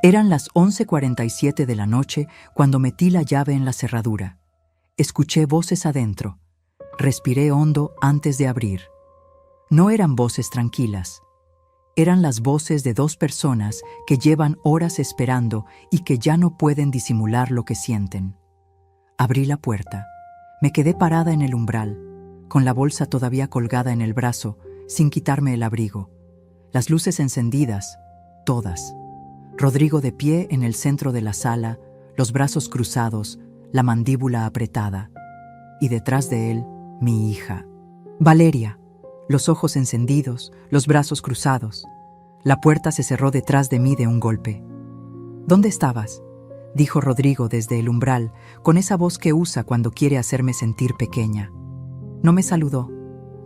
Eran las 11:47 de la noche cuando metí la llave en la cerradura. Escuché voces adentro. Respiré hondo antes de abrir. No eran voces tranquilas. Eran las voces de dos personas que llevan horas esperando y que ya no pueden disimular lo que sienten. Abrí la puerta. Me quedé parada en el umbral, con la bolsa todavía colgada en el brazo, sin quitarme el abrigo. Las luces encendidas, todas. Rodrigo de pie en el centro de la sala, los brazos cruzados, la mandíbula apretada. Y detrás de él, mi hija. Valeria, los ojos encendidos, los brazos cruzados. La puerta se cerró detrás de mí de un golpe. ¿Dónde estabas?, dijo Rodrigo desde el umbral, con esa voz que usa cuando quiere hacerme sentir pequeña. No me saludó,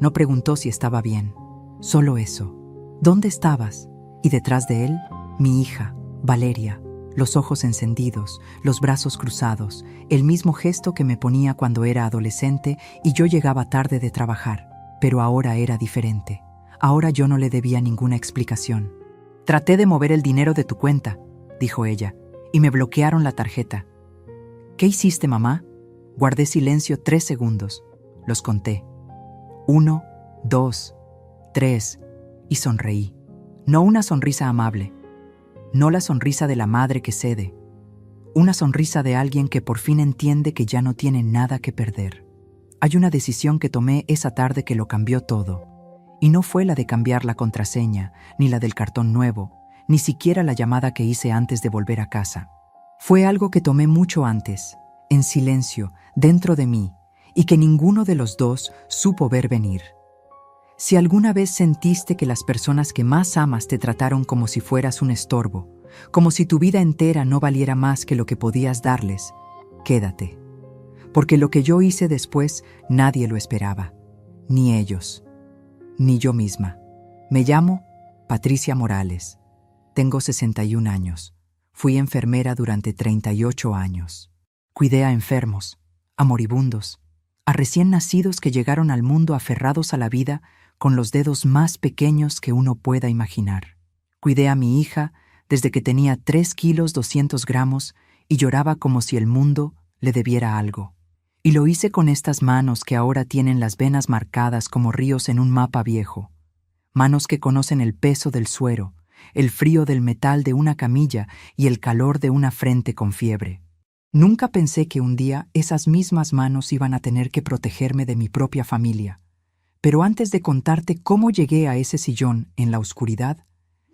no preguntó si estaba bien, solo eso. ¿Dónde estabas? Y detrás de él, mi hija, Valeria, los ojos encendidos, los brazos cruzados, el mismo gesto que me ponía cuando era adolescente y yo llegaba tarde de trabajar, pero ahora era diferente. Ahora yo no le debía ninguna explicación. Traté de mover el dinero de tu cuenta, dijo ella, y me bloquearon la tarjeta. ¿Qué hiciste, mamá? Guardé silencio 3 segundos. Los conté. 1, 2, 3, y sonreí. No una sonrisa amable. No la sonrisa de la madre que cede. Una sonrisa de alguien que por fin entiende que ya no tiene nada que perder. Hay una decisión que tomé esa tarde que lo cambió todo. Y no fue la de cambiar la contraseña, ni la del cartón nuevo, ni siquiera la llamada que hice antes de volver a casa. Fue algo que tomé mucho antes, en silencio, dentro de mí, y que ninguno de los dos supo ver venir. Si alguna vez sentiste que las personas que más amas te trataron como si fueras un estorbo, como si tu vida entera no valiera más que lo que podías darles, quédate. Porque lo que yo hice después nadie lo esperaba, ni ellos, ni yo misma. Me llamo Patricia Morales. Tengo 61 años. Fui enfermera durante 38 años. Cuidé a enfermos, a moribundos, a recién nacidos que llegaron al mundo aferrados a la vida con los dedos más pequeños que uno pueda imaginar. Cuidé a mi hija desde que tenía 3 kilos 200 gramos y lloraba como si el mundo le debiera algo. Y lo hice con estas manos que ahora tienen las venas marcadas como ríos en un mapa viejo. Manos que conocen el peso del suero, el frío del metal de una camilla y el calor de una frente con fiebre. Nunca pensé que un día esas mismas manos iban a tener que protegerme de mi propia familia. Pero antes de contarte cómo llegué a ese sillón en la oscuridad,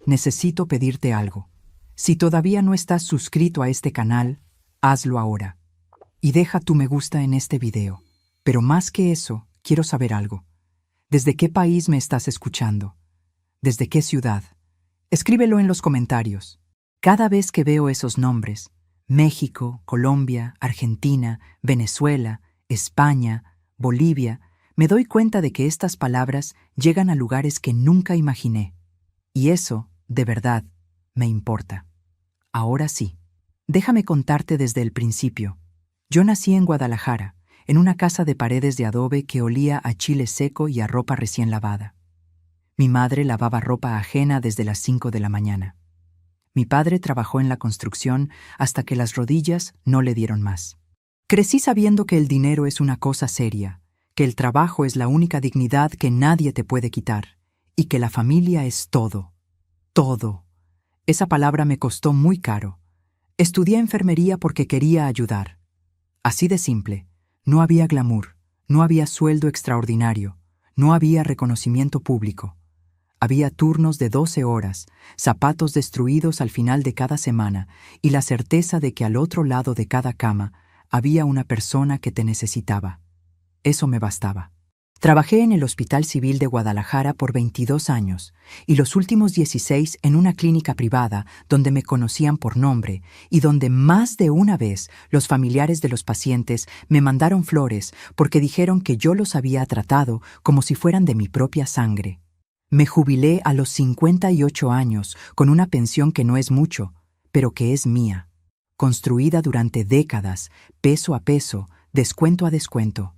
necesito pedirte algo. Si todavía no estás suscrito a este canal, hazlo ahora. Y deja tu me gusta en este video. Pero más que eso, quiero saber algo. ¿Desde qué país me estás escuchando? ¿Desde qué ciudad? Escríbelo en los comentarios. Cada vez que veo esos nombres, México, Colombia, Argentina, Venezuela, España, Bolivia, me doy cuenta de que estas palabras llegan a lugares que nunca imaginé. Y eso, de verdad, me importa. Ahora sí, déjame contarte desde el principio. Yo nací en Guadalajara, en una casa de paredes de adobe que olía a chile seco y a ropa recién lavada. Mi madre lavaba ropa ajena desde las 5 de la mañana. Mi padre trabajó en la construcción hasta que las rodillas no le dieron más. Crecí sabiendo que el dinero es una cosa seria, que el trabajo es la única dignidad que nadie te puede quitar, y que la familia es todo. Todo. Esa palabra me costó muy caro. Estudié enfermería porque quería ayudar. Así de simple. No había glamour, no había sueldo extraordinario, no había reconocimiento público. Había turnos de 12 horas, zapatos destruidos al final de cada semana y la certeza de que al otro lado de cada cama había una persona que te necesitaba. Eso me bastaba. Trabajé en el Hospital Civil de Guadalajara por 22 años y los últimos 16 en una clínica privada donde me conocían por nombre y donde más de una vez los familiares de los pacientes me mandaron flores porque dijeron que yo los había tratado como si fueran de mi propia sangre. Me jubilé a los 58 años con una pensión que no es mucho, pero que es mía, construida durante décadas, peso a peso, descuento a descuento.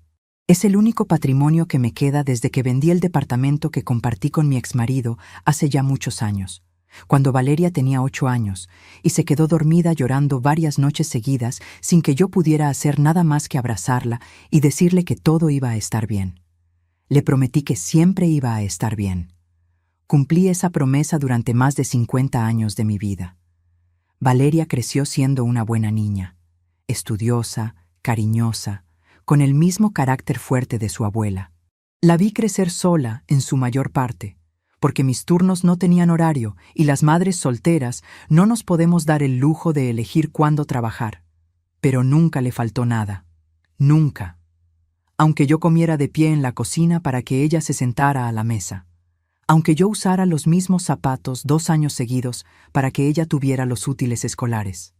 Es el único patrimonio que me queda desde que vendí el departamento que compartí con mi exmarido hace ya muchos años. cuando Valeria tenía 8 años, y se quedó dormida llorando varias noches seguidas sin que yo pudiera hacer nada más que abrazarla y decirle que todo iba a estar bien. Le prometí que siempre iba a estar bien. Cumplí esa promesa durante más de 50 años de mi vida. Valeria creció siendo una buena niña, estudiosa, cariñosa, con el mismo carácter fuerte de su abuela. La vi crecer sola en su mayor parte, porque mis turnos no tenían horario y las madres solteras no nos podemos dar el lujo de elegir cuándo trabajar. Pero nunca le faltó nada. Nunca. Aunque yo comiera de pie en la cocina para que ella se sentara a la mesa. Aunque yo usara los mismos zapatos 2 años seguidos para que ella tuviera los útiles escolares.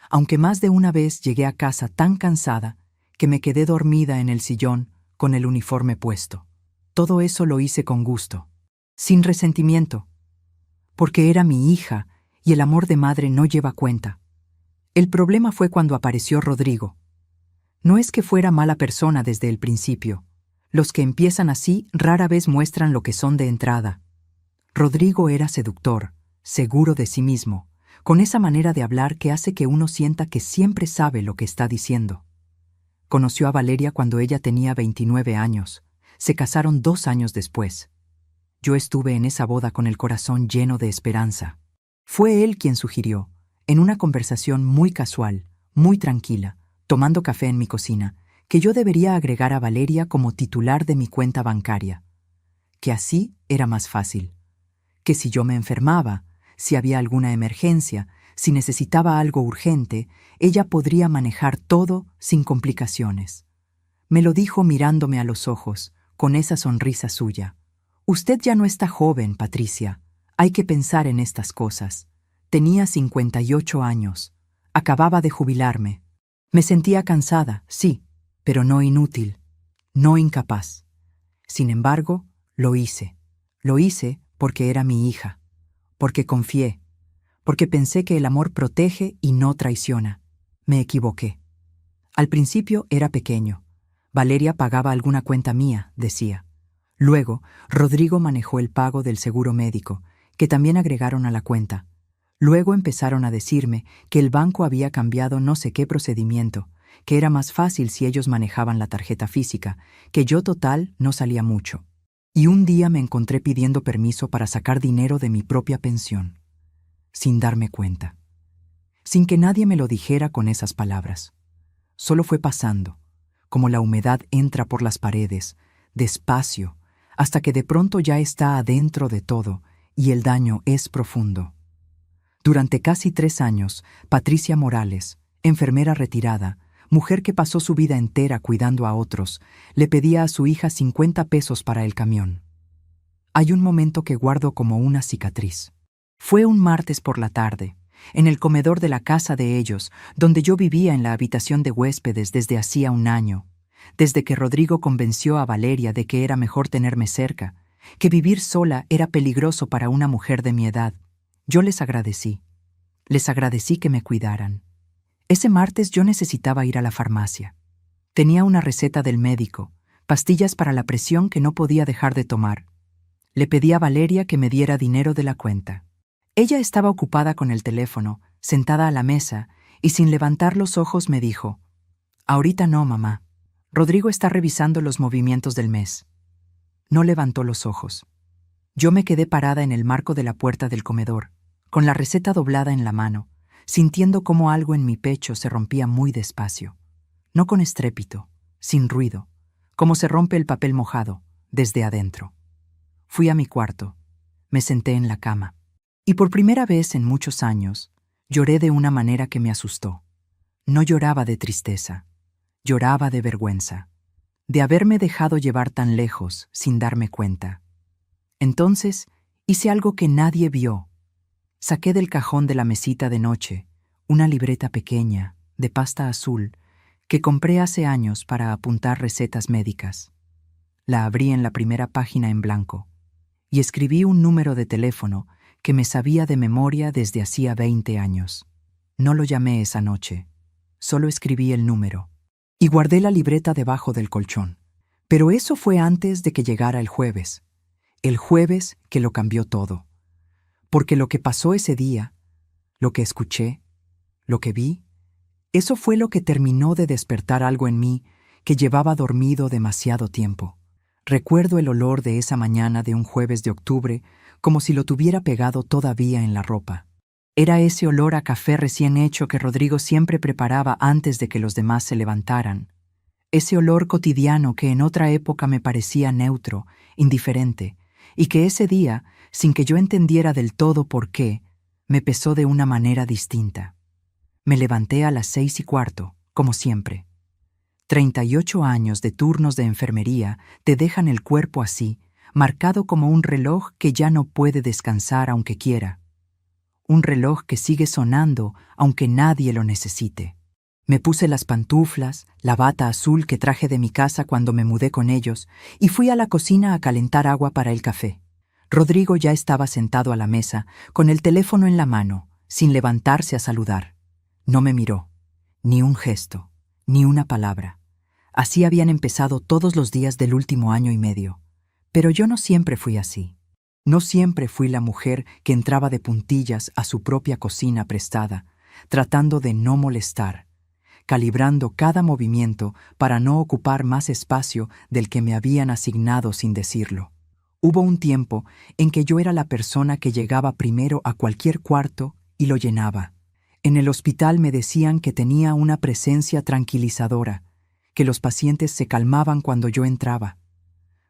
Aunque más de una vez llegué a casa tan cansada que me quedé dormida en el sillón con el uniforme puesto. Todo eso lo hice con gusto, sin resentimiento, porque era mi hija y el amor de madre no lleva cuenta. El problema fue cuando apareció Rodrigo. No es que fuera mala persona desde el principio. Los que empiezan así rara vez muestran lo que son de entrada. Rodrigo era seductor, seguro de sí mismo, con esa manera de hablar que hace que uno sienta que siempre sabe lo que está diciendo. Conoció a Valeria cuando ella tenía 29 años. Se casaron 2 años después. Yo estuve en esa boda con el corazón lleno de esperanza. Fue él quien sugirió, en una conversación muy casual, muy tranquila, tomando café en mi cocina, que yo debería agregar a Valeria como titular de mi cuenta bancaria. Que así era más fácil. Que si yo me enfermaba, si había alguna emergencia, si necesitaba algo urgente, ella podría manejar todo sin complicaciones. Me lo dijo mirándome a los ojos, con esa sonrisa suya. Usted ya no está joven, Patricia. Hay que pensar en estas cosas. Tenía 58 años. Acababa de jubilarme. Me sentía cansada, sí, pero no inútil, no incapaz. Sin embargo, lo hice. Lo hice porque era mi hija, porque confié, porque pensé que el amor protege y no traiciona. Me equivoqué. Al principio era pequeño. Valeria pagaba alguna cuenta mía, decía. Luego, Rodrigo manejó el pago del seguro médico, que también agregaron a la cuenta. Luego empezaron a decirme que el banco había cambiado no sé qué procedimiento, que era más fácil si ellos manejaban la tarjeta física, que yo total no salía mucho. Y un día me encontré pidiendo permiso para sacar dinero de mi propia pensión, sin darme cuenta, sin que nadie me lo dijera con esas palabras. Solo fue pasando, como la humedad entra por las paredes, despacio, hasta que de pronto ya está adentro de todo y el daño es profundo. Durante casi 3 años, Patricia Morales, enfermera retirada, mujer que pasó su vida entera cuidando a otros, le pedía a su hija 50 pesos para el camión. Hay un momento que guardo como una cicatriz. Fue un martes por la tarde, en el comedor de la casa de ellos, donde yo vivía en la habitación de huéspedes desde hacía 1 año, desde que Rodrigo convenció a Valeria de que era mejor tenerme cerca, que vivir sola era peligroso para una mujer de mi edad. Yo les agradecí que me cuidaran. Ese martes yo necesitaba ir a la farmacia. Tenía una receta del médico, pastillas para la presión que no podía dejar de tomar. Le pedí a Valeria que me diera dinero de la cuenta. Ella estaba ocupada con el teléfono, sentada a la mesa, y sin levantar los ojos me dijo: «Ahorita no, mamá. Rodrigo está revisando los movimientos del mes». No levantó los ojos. Yo me quedé parada en el marco de la puerta del comedor, con la receta doblada en la mano, sintiendo cómo algo en mi pecho se rompía muy despacio. No con estrépito, sin ruido, como se rompe el papel mojado, desde adentro. Fui a mi cuarto, me senté en la cama, y por primera vez en muchos años, lloré de una manera que me asustó. No lloraba de tristeza, lloraba de vergüenza, de haberme dejado llevar tan lejos sin darme cuenta. Entonces hice algo que nadie vio. Saqué del cajón de la mesita de noche una libreta pequeña, de pasta azul, que compré hace años para apuntar recetas médicas. La abrí en la primera página en blanco y escribí un número de teléfono que me sabía de memoria desde hacía 20 años. No lo llamé esa noche, solo escribí el número y guardé la libreta debajo del colchón. Pero eso fue antes de que llegara el jueves que lo cambió todo. porque lo que pasó ese día, lo que escuché, lo que vi, eso fue lo que terminó de despertar algo en mí que llevaba dormido demasiado tiempo. Recuerdo el olor de esa mañana de un jueves de octubre como si lo tuviera pegado todavía en la ropa. Era ese olor a café recién hecho que Rodrigo siempre preparaba antes de que los demás se levantaran. Ese olor cotidiano que en otra época me parecía neutro, indiferente, y que ese día, sin que yo entendiera del todo por qué, me pesó de una manera distinta. Me levanté a las 6:15, como siempre. 38 años de turnos de enfermería te dejan el cuerpo así, marcado como un reloj que ya no puede descansar aunque quiera. Un reloj que sigue sonando aunque nadie lo necesite. Me puse las pantuflas, la bata azul que traje de mi casa cuando me mudé con ellos, y fui a la cocina a calentar agua para el café. Rodrigo ya estaba sentado a la mesa, con el teléfono en la mano, sin levantarse a saludar. No me miró, ni un gesto, ni una palabra. Así habían empezado todos los días del último año y medio. Pero yo no siempre fui así. No siempre fui la mujer que entraba de puntillas a su propia cocina prestada, tratando de no molestar, calibrando cada movimiento para no ocupar más espacio del que me habían asignado sin decirlo. Hubo un tiempo en que yo era la persona que llegaba primero a cualquier cuarto y lo llenaba. En el hospital me decían que tenía una presencia tranquilizadora, que los pacientes se calmaban cuando yo entraba.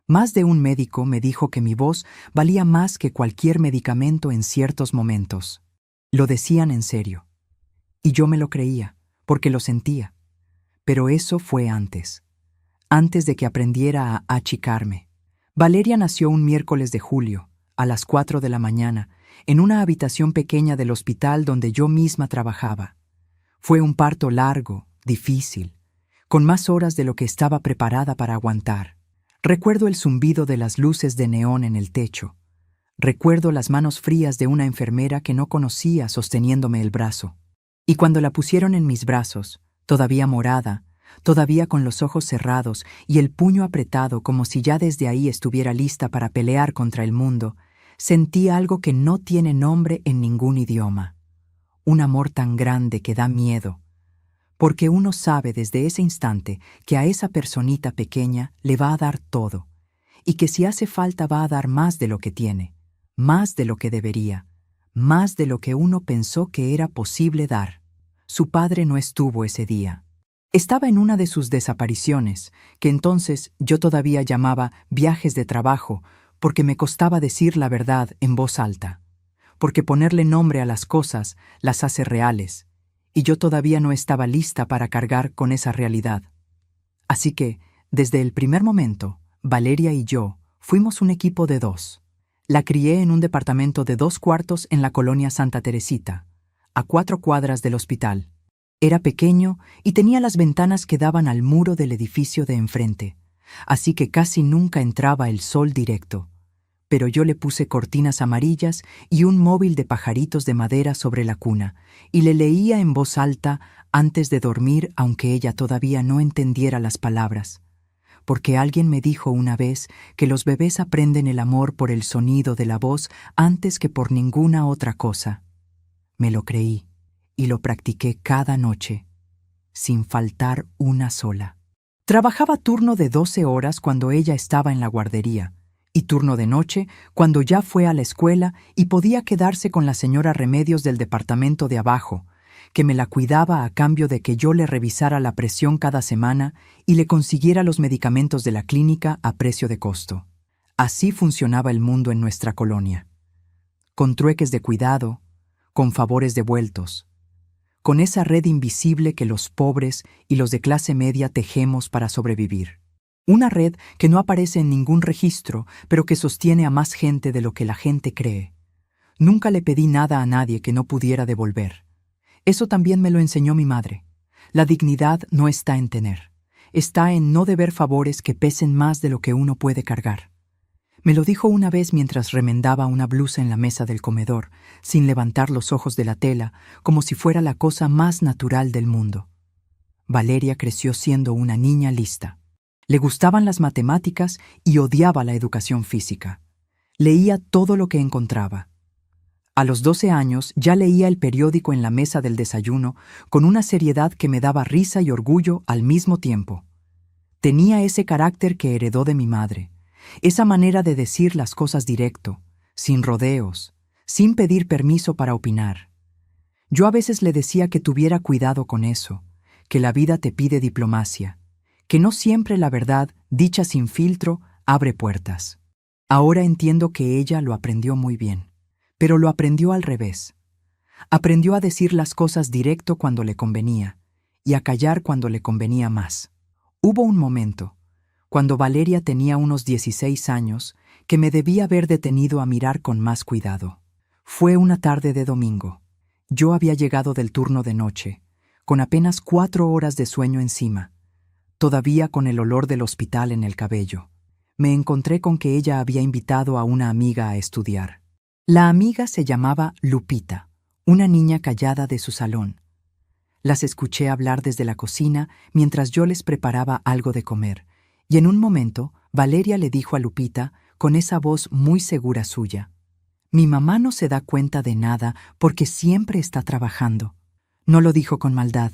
Más de un médico me dijo que mi voz valía más que cualquier medicamento en ciertos momentos. Lo decían en serio. Y yo me lo creía, porque lo sentía. Pero eso fue antes de que aprendiera a achicarme. Valeria nació un miércoles de julio, a las 4 de la mañana, en una habitación pequeña del hospital donde yo misma trabajaba. Fue un parto largo, difícil, con más horas de lo que estaba preparada para aguantar. Recuerdo el zumbido de las luces de neón en el techo. Recuerdo las manos frías de una enfermera que no conocía sosteniéndome el brazo. Y cuando la pusieron en mis brazos, todavía morada, todavía con los ojos cerrados y el puño apretado como si ya desde ahí estuviera lista para pelear contra el mundo, sentí algo que no tiene nombre en ningún idioma. Un amor tan grande que da miedo, porque uno sabe desde ese instante que a esa personita pequeña le va a dar todo, y que si hace falta va a dar más de lo que tiene, más de lo que debería, más de lo que uno pensó que era posible dar. Su padre no estuvo ese día. Estaba en una de sus desapariciones, que entonces yo todavía llamaba viajes de trabajo, porque me costaba decir la verdad en voz alta, porque ponerle nombre a las cosas las hace reales, y yo todavía no estaba lista para cargar con esa realidad. Así que, desde el primer momento, Valeria y yo fuimos un equipo de 2. La crié en un departamento de 2 cuartos en la colonia Santa Teresita, a 4 cuadras del hospital. Era pequeño y tenía las ventanas que daban al muro del edificio de enfrente, así que casi nunca entraba el sol directo. Pero yo le puse cortinas amarillas y un móvil de pajaritos de madera sobre la cuna, y le leía en voz alta antes de dormir, aunque ella todavía no entendiera las palabras. Porque alguien me dijo una vez que los bebés aprenden el amor por el sonido de la voz antes que por ninguna otra cosa. Me lo creí y lo practiqué cada noche, sin faltar una sola. Trabajaba turno de 12 horas cuando ella estaba en la guardería, y turno de noche cuando ya fue a la escuela y podía quedarse con la señora Remedios del departamento de abajo, que me la cuidaba a cambio de que yo le revisara la presión cada semana y le consiguiera los medicamentos de la clínica a precio de costo. Así funcionaba el mundo en nuestra colonia. Con trueques de cuidado, con favores devueltos, con esa red invisible que los pobres y los de clase media tejemos para sobrevivir. Una red que no aparece en ningún registro, pero que sostiene a más gente de lo que la gente cree. Nunca le pedí nada a nadie que no pudiera devolver. Eso también me lo enseñó mi madre. La dignidad no está en tener. Está en no deber favores que pesen más de lo que uno puede cargar. Me lo dijo una vez mientras remendaba una blusa en la mesa del comedor, sin levantar los ojos de la tela, como si fuera la cosa más natural del mundo. Valeria creció siendo una niña lista. Le gustaban las matemáticas y odiaba la educación física. Leía todo lo que encontraba. A los 12 años ya leía el periódico en la mesa del desayuno con una seriedad que me daba risa y orgullo al mismo tiempo. Tenía ese carácter que heredó de mi madre, esa manera de decir las cosas directo, sin rodeos, sin pedir permiso para opinar. Yo a veces le decía que tuviera cuidado con eso, que la vida te pide diplomacia, que no siempre la verdad, dicha sin filtro, abre puertas. Ahora entiendo que ella lo aprendió muy bien, pero lo aprendió al revés. Aprendió a decir las cosas directo cuando le convenía y a callar cuando le convenía más. Hubo un momento, cuando Valeria tenía unos 16 años, que me debía haber detenido a mirar con más cuidado. Fue una tarde de domingo. Yo había llegado del turno de noche, con apenas 4 horas de sueño encima, todavía con el olor del hospital en el cabello. Me encontré con que ella había invitado a una amiga a estudiar. La amiga se llamaba Lupita, una niña callada de su salón. Las escuché hablar desde la cocina mientras yo les preparaba algo de comer, y en un momento Valeria le dijo a Lupita, con esa voz muy segura suya: «Mi mamá no se da cuenta de nada porque siempre está trabajando». No lo dijo con maldad.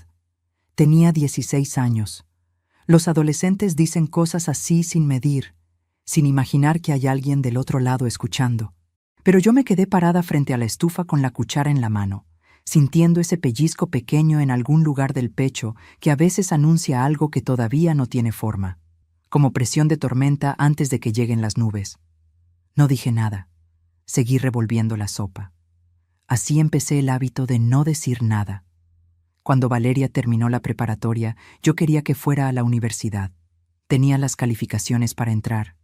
Tenía 16 años. Los adolescentes dicen cosas así sin medir, sin imaginar que hay alguien del otro lado escuchando. Pero yo me quedé parada frente a la estufa con la cuchara en la mano, sintiendo ese pellizco pequeño en algún lugar del pecho que a veces anuncia algo que todavía no tiene forma, como presión de tormenta antes de que lleguen las nubes. No dije nada. Seguí revolviendo la sopa. Así empecé el hábito de no decir nada. Cuando Valeria terminó la preparatoria, yo quería que fuera a la universidad. Tenía las calificaciones para entrar,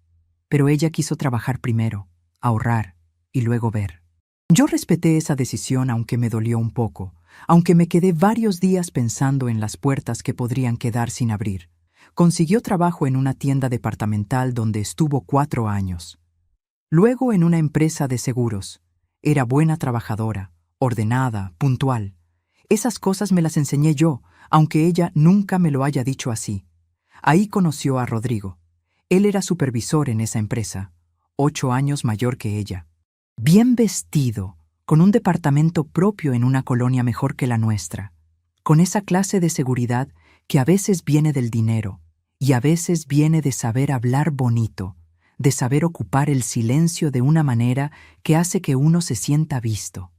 pero ella quiso trabajar primero, ahorrar y luego ver. Yo respeté esa decisión, aunque me dolió un poco, aunque me quedé varios días pensando en las puertas que podrían quedar sin abrir. Consiguió trabajo en una tienda departamental donde estuvo 4 años. Luego en una empresa de seguros. Era buena trabajadora, ordenada, puntual. Esas cosas me las enseñé yo, aunque ella nunca me lo haya dicho así. Ahí conoció a Rodrigo. Él era supervisor en esa empresa, 8 años mayor que ella. Bien vestido, con un departamento propio en una colonia mejor que la nuestra, con esa clase de seguridad que a veces viene del dinero y a veces viene de saber hablar bonito, de saber ocupar el silencio de una manera que hace que uno se sienta visto.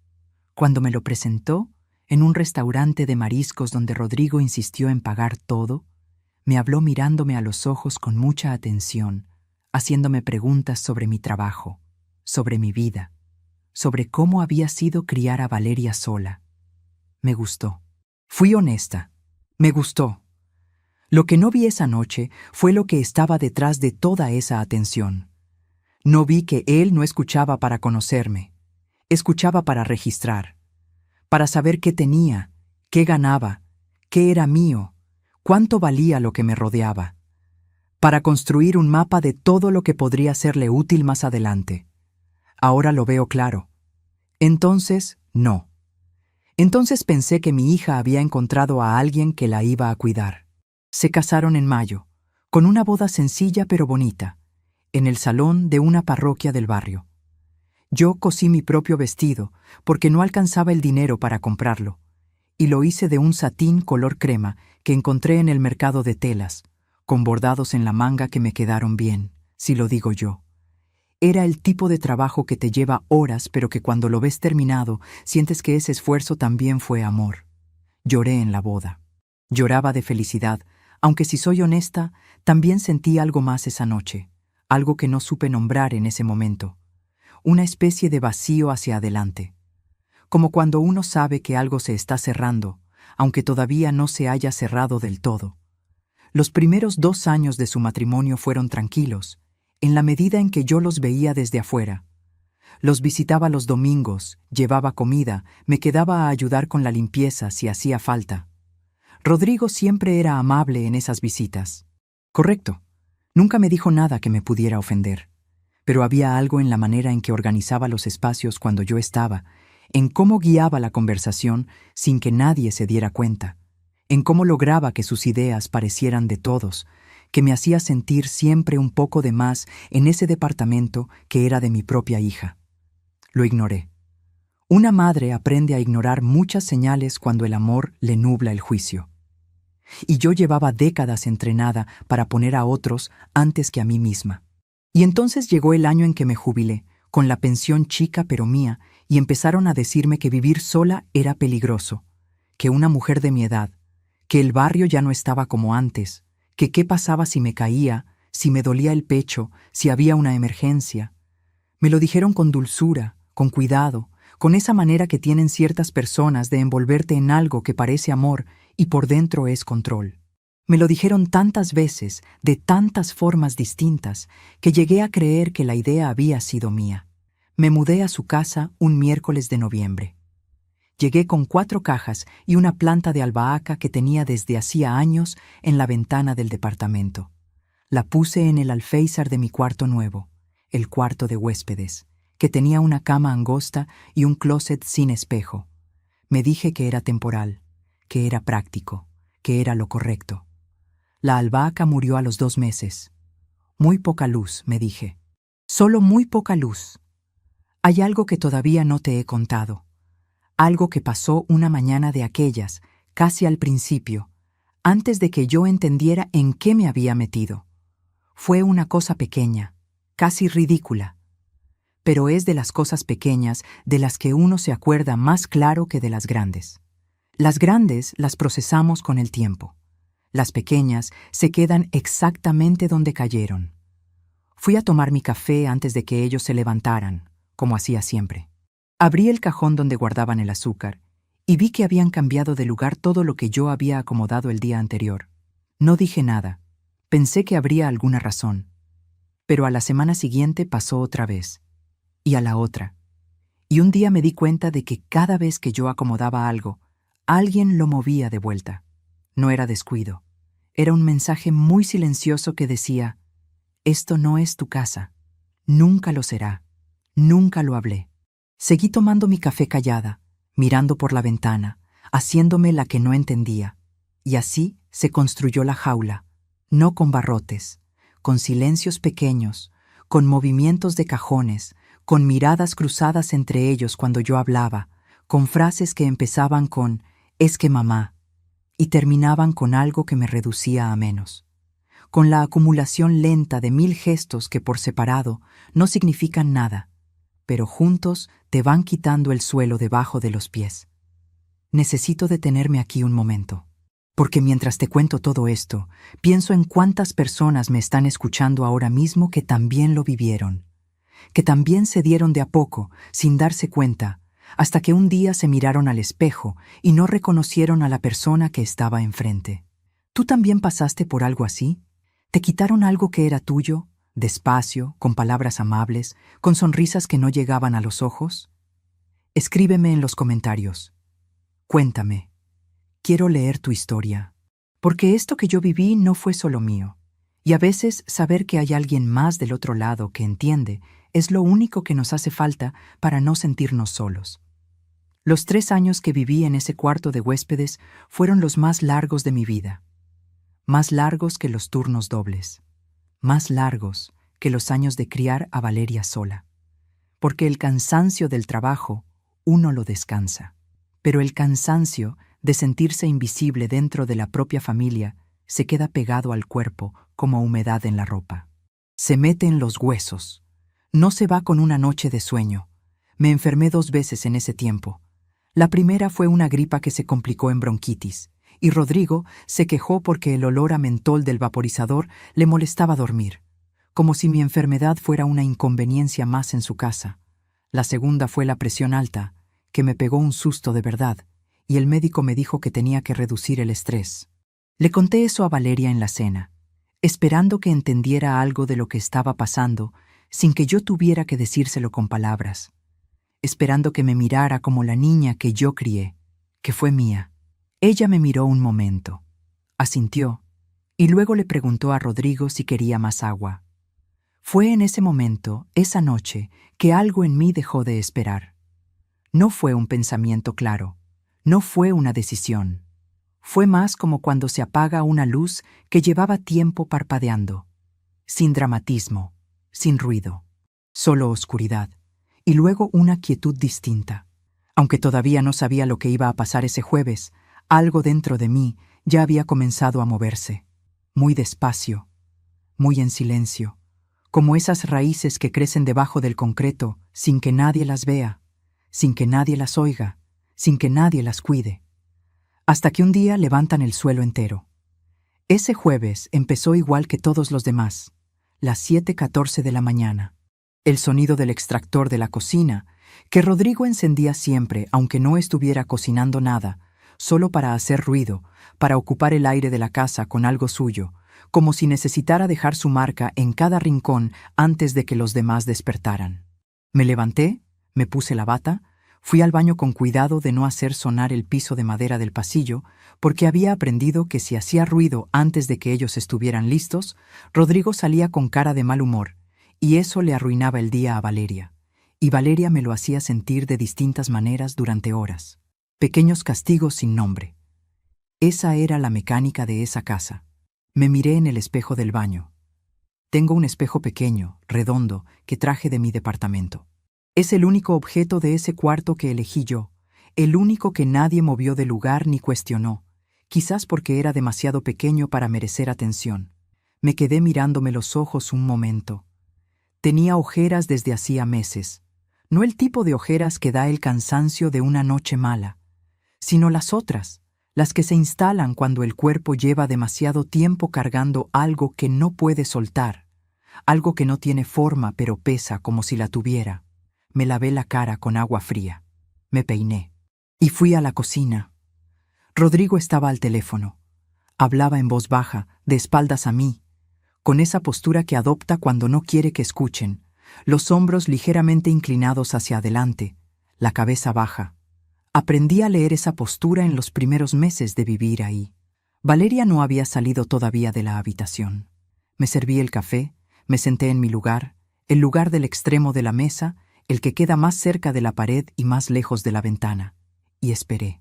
Cuando me lo presentó, en un restaurante de mariscos donde Rodrigo insistió en pagar todo, me habló mirándome a los ojos con mucha atención, haciéndome preguntas sobre mi trabajo, sobre mi vida, sobre cómo había sido criar a Valeria sola. Me gustó. Fui honesta. Me gustó. Lo que no vi esa noche fue lo que estaba detrás de toda esa atención. No vi que él no escuchaba para conocerme, escuchaba para registrar, para saber qué tenía, qué ganaba, qué era mío, cuánto valía lo que me rodeaba, para construir un mapa de todo lo que podría serle útil más adelante. Ahora lo veo claro. Entonces, no. Entonces pensé que mi hija había encontrado a alguien que la iba a cuidar. Se casaron en mayo, con una boda sencilla pero bonita, en el salón de una parroquia del barrio. Yo cosí mi propio vestido porque no alcanzaba el dinero para comprarlo, y lo hice de un satín color crema que encontré en el mercado de telas, con bordados en la manga que me quedaron bien, si lo digo yo. Era el tipo de trabajo que te lleva horas, pero que cuando lo ves terminado, sientes que ese esfuerzo también fue amor. Lloré en la boda. Lloraba de felicidad, aunque si soy honesta, también sentí algo más esa noche, algo que no supe nombrar en ese momento. Una especie de vacío hacia adelante. Como cuando uno sabe que algo se está cerrando, aunque todavía no se haya cerrado del todo. Los primeros 2 años de su matrimonio fueron tranquilos, en la medida en que yo los veía desde afuera. Los visitaba los domingos, llevaba comida, me quedaba a ayudar con la limpieza si hacía falta. Rodrigo siempre era amable en esas visitas. Correcto, nunca me dijo nada que me pudiera ofender. Pero había algo en la manera en que organizaba los espacios cuando yo estaba, en cómo guiaba la conversación sin que nadie se diera cuenta, en cómo lograba que sus ideas parecieran de todos, que me hacía sentir siempre un poco de más en ese departamento que era de mi propia hija. Lo ignoré. Una madre aprende a ignorar muchas señales cuando el amor le nubla el juicio. Y yo llevaba décadas entrenada para poner a otros antes que a mí misma. Y entonces llegó el año en que me jubilé, con la pensión chica pero mía, y empezaron a decirme que vivir sola era peligroso, que una mujer de mi edad, que el barrio ya no estaba como antes, que qué pasaba si me caía, si me dolía el pecho, si había una emergencia. Me lo dijeron con dulzura, con cuidado, con esa manera que tienen ciertas personas de envolverte en algo que parece amor y por dentro es control. Me lo dijeron tantas veces, de tantas formas distintas, que llegué a creer que la idea había sido mía. Me mudé a su casa un miércoles de noviembre. Llegué con 4 cajas y una planta de albahaca que tenía desde hacía años en la ventana del departamento. La puse en el alféizar de mi cuarto nuevo, el cuarto de huéspedes, que tenía una cama angosta y un closet sin espejo. Me dije que era temporal, que era práctico, que era lo correcto. La albahaca murió a los 2 meses. Muy poca luz, me dije. Solo muy poca luz. Hay algo que todavía no te he contado. Algo que pasó una mañana de aquellas, casi al principio, antes de que yo entendiera en qué me había metido. Fue una cosa pequeña, casi ridícula. Pero es de las cosas pequeñas de las que uno se acuerda más claro que de las grandes. Las grandes las procesamos con el tiempo. Las pequeñas se quedan exactamente donde cayeron. Fui a tomar mi café antes de que ellos se levantaran, como hacía siempre. Abrí el cajón donde guardaban el azúcar y vi que habían cambiado de lugar todo lo que yo había acomodado el día anterior. No dije nada. Pensé que habría alguna razón. Pero a la semana siguiente pasó otra vez. Y a la otra. Y un día me di cuenta de que cada vez que yo acomodaba algo, alguien lo movía de vuelta. No era descuido. Era un mensaje muy silencioso que decía: esto no es tu casa. Nunca lo será. Nunca lo hablé. Seguí tomando mi café callada, mirando por la ventana, haciéndome la que no entendía. Y así se construyó la jaula, no con barrotes, con silencios pequeños, con movimientos de cajones, con miradas cruzadas entre ellos cuando yo hablaba, con frases que empezaban con «es que mamá» y terminaban con algo que me reducía a menos, con la acumulación lenta de 1000 gestos que por separado no significan nada, pero juntos te van quitando el suelo debajo de los pies. Necesito detenerme aquí un momento, porque mientras te cuento todo esto, pienso en cuántas personas me están escuchando ahora mismo que también lo vivieron, que también se dieron de a poco, sin darse cuenta, hasta que un día se miraron al espejo y no reconocieron a la persona que estaba enfrente. ¿Tú también pasaste por algo así? ¿Te quitaron algo que era tuyo, despacio, con palabras amables, con sonrisas que no llegaban a los ojos? Escríbeme en los comentarios. Cuéntame. Quiero leer tu historia. Porque esto que yo viví no fue solo mío. Y a veces saber que hay alguien más del otro lado que entiende es lo único que nos hace falta para no sentirnos solos. Los 3 años que viví en ese cuarto de huéspedes fueron los más largos de mi vida. Más largos que los turnos dobles. Más largos que los años de criar a Valeria sola. Porque el cansancio del trabajo, uno lo descansa. Pero el cansancio de sentirse invisible dentro de la propia familia se queda pegado al cuerpo como humedad en la ropa. Se mete en los huesos. No se va con una noche de sueño. Me enfermé 2 veces en ese tiempo. La primera fue una gripa que se complicó en bronquitis, y Rodrigo se quejó porque el olor a mentol del vaporizador le molestaba dormir, como si mi enfermedad fuera una inconveniencia más en su casa. La segunda fue la presión alta, que me pegó un susto de verdad, y el médico me dijo que tenía que reducir el estrés. Le conté eso a Valeria en la cena, esperando que entendiera algo de lo que estaba pasando sin que yo tuviera que decírselo con palabras, esperando que me mirara como la niña que yo crié, que fue mía. Ella me miró un momento, asintió, y luego le preguntó a Rodrigo si quería más agua. Fue en ese momento, esa noche, que algo en mí dejó de esperar. No fue un pensamiento claro, no fue una decisión. Fue más como cuando se apaga una luz que llevaba tiempo parpadeando, sin dramatismo, sin ruido, solo oscuridad, y luego una quietud distinta, Aunque todavía no sabía lo que iba a pasar ese jueves, algo dentro de mí ya había comenzado a moverse, muy despacio, muy en silencio, como esas raíces que crecen debajo del concreto sin que nadie las vea, sin que nadie las oiga, sin que nadie las cuide, hasta que un día levantan el suelo entero. Ese jueves empezó igual que todos los demás, las 7:14 de la mañana. El sonido del extractor de la cocina, que Rodrigo encendía siempre aunque no estuviera cocinando nada, solo para hacer ruido, para ocupar el aire de la casa con algo suyo, como si necesitara dejar su marca en cada rincón antes de que los demás despertaran. Me levanté, me puse la bata, fui al baño con cuidado de no hacer sonar el piso de madera del pasillo, porque había aprendido que si hacía ruido antes de que ellos estuvieran listos, Rodrigo salía con cara de mal humor, y eso le arruinaba el día a Valeria. Y Valeria me lo hacía sentir de distintas maneras durante horas. Pequeños castigos sin nombre. Esa era la mecánica de esa casa. Me miré en el espejo del baño. Tengo un espejo pequeño, redondo, que traje de mi departamento. Es el único objeto de ese cuarto que elegí yo, el único que nadie movió de lugar ni cuestionó, quizás porque era demasiado pequeño para merecer atención. Me quedé mirándome los ojos un momento. Tenía ojeras desde hacía meses, no el tipo de ojeras que da el cansancio de una noche mala, sino las otras, las que se instalan cuando el cuerpo lleva demasiado tiempo cargando algo que no puede soltar, algo que no tiene forma pero pesa como si la tuviera. Me lavé la cara con agua fría, me peiné y fui a la cocina. Rodrigo estaba al teléfono. Hablaba en voz baja, de espaldas a mí, con esa postura que adopta cuando no quiere que escuchen, los hombros ligeramente inclinados hacia adelante, la cabeza baja. Aprendí a leer esa postura en los primeros meses de vivir ahí. Valeria no había salido todavía de la habitación. Me serví el café, me senté en mi lugar, el lugar del extremo de la mesa, el que queda más cerca de la pared y más lejos de la ventana, y esperé.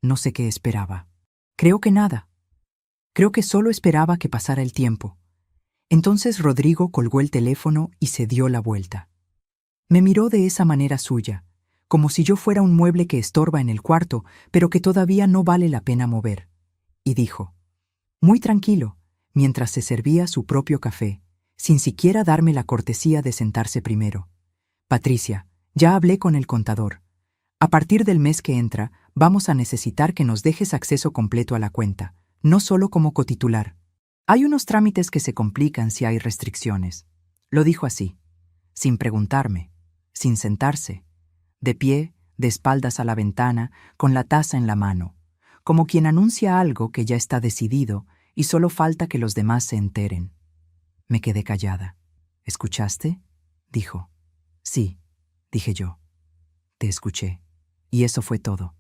No sé qué esperaba. Creo que nada. Creo que solo esperaba que pasara el tiempo. Entonces Rodrigo colgó el teléfono y se dio la vuelta. Me miró de esa manera suya, como si yo fuera un mueble que estorba en el cuarto, pero que todavía no vale la pena mover, y dijo, muy tranquilo, mientras se servía su propio café, sin siquiera darme la cortesía de sentarse primero. Patricia, ya hablé con el contador. A partir del mes que entra, vamos a necesitar que nos dejes acceso completo a la cuenta, no solo como cotitular. Hay unos trámites que se complican si hay restricciones. Lo dijo así, sin preguntarme, sin sentarse, de pie, de espaldas a la ventana, con la taza en la mano, como quien anuncia algo que ya está decidido y solo falta que los demás se enteren. Me quedé callada. ¿Escuchaste?, dijo. Sí, dije yo. Te escuché. Y eso fue todo.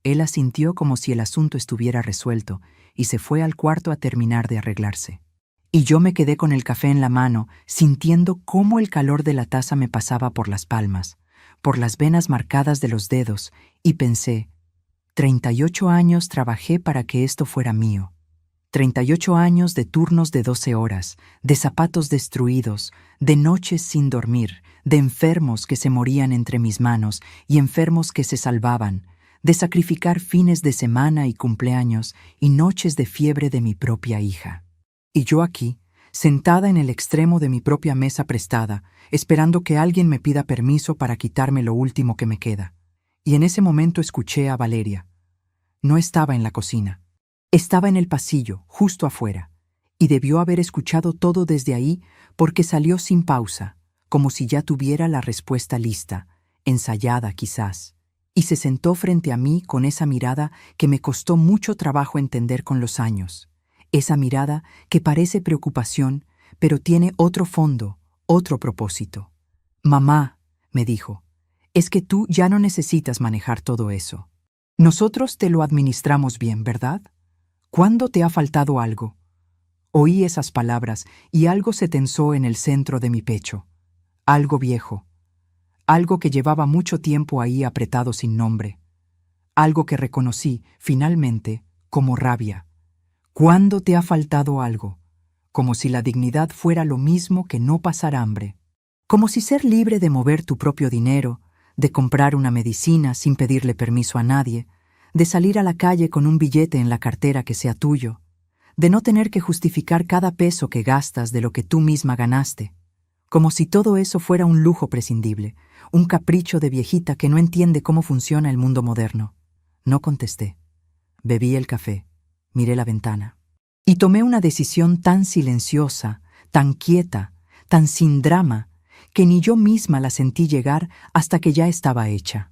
Él asintió como si el asunto estuviera resuelto y se fue al cuarto a terminar de arreglarse. Y yo me quedé con el café en la mano, sintiendo cómo el calor de la taza me pasaba por las palmas, por las venas marcadas de los dedos, y pensé, 38 años trabajé para que esto fuera mío. 38 años de turnos de 12 horas, de zapatos destruidos, de noches sin dormir, de enfermos que se morían entre mis manos y enfermos que se salvaban, de sacrificar fines de semana y cumpleaños y noches de fiebre de mi propia hija. Y yo aquí, sentada en el extremo de mi propia mesa prestada, esperando que alguien me pida permiso para quitarme lo último que me queda. Y en ese momento escuché a Valeria. No estaba en la cocina. Estaba en el pasillo, justo afuera, y debió haber escuchado todo desde ahí porque salió sin pausa, como si ya tuviera la respuesta lista, ensayada quizás, y se sentó frente a mí con esa mirada que me costó mucho trabajo entender con los años, esa mirada que parece preocupación, pero tiene otro fondo, otro propósito. Mamá, me dijo, es que tú ya no necesitas manejar todo eso. Nosotros te lo administramos bien, ¿verdad? ¿Cuándo te ha faltado algo? Oí esas palabras y algo se tensó en el centro de mi pecho. Algo viejo. Algo que llevaba mucho tiempo ahí apretado sin nombre. Algo que reconocí, finalmente, como rabia. ¿Cuándo te ha faltado algo? Como si la dignidad fuera lo mismo que no pasar hambre. Como si ser libre de mover tu propio dinero, de comprar una medicina sin pedirle permiso a nadie, de salir a la calle con un billete en la cartera que sea tuyo, de no tener que justificar cada peso que gastas de lo que tú misma ganaste, como si todo eso fuera un lujo prescindible, un capricho de viejita que no entiende cómo funciona el mundo moderno. No contesté. Bebí el café, miré la ventana y tomé una decisión tan silenciosa, tan quieta, tan sin drama, que ni yo misma la sentí llegar hasta que ya estaba hecha.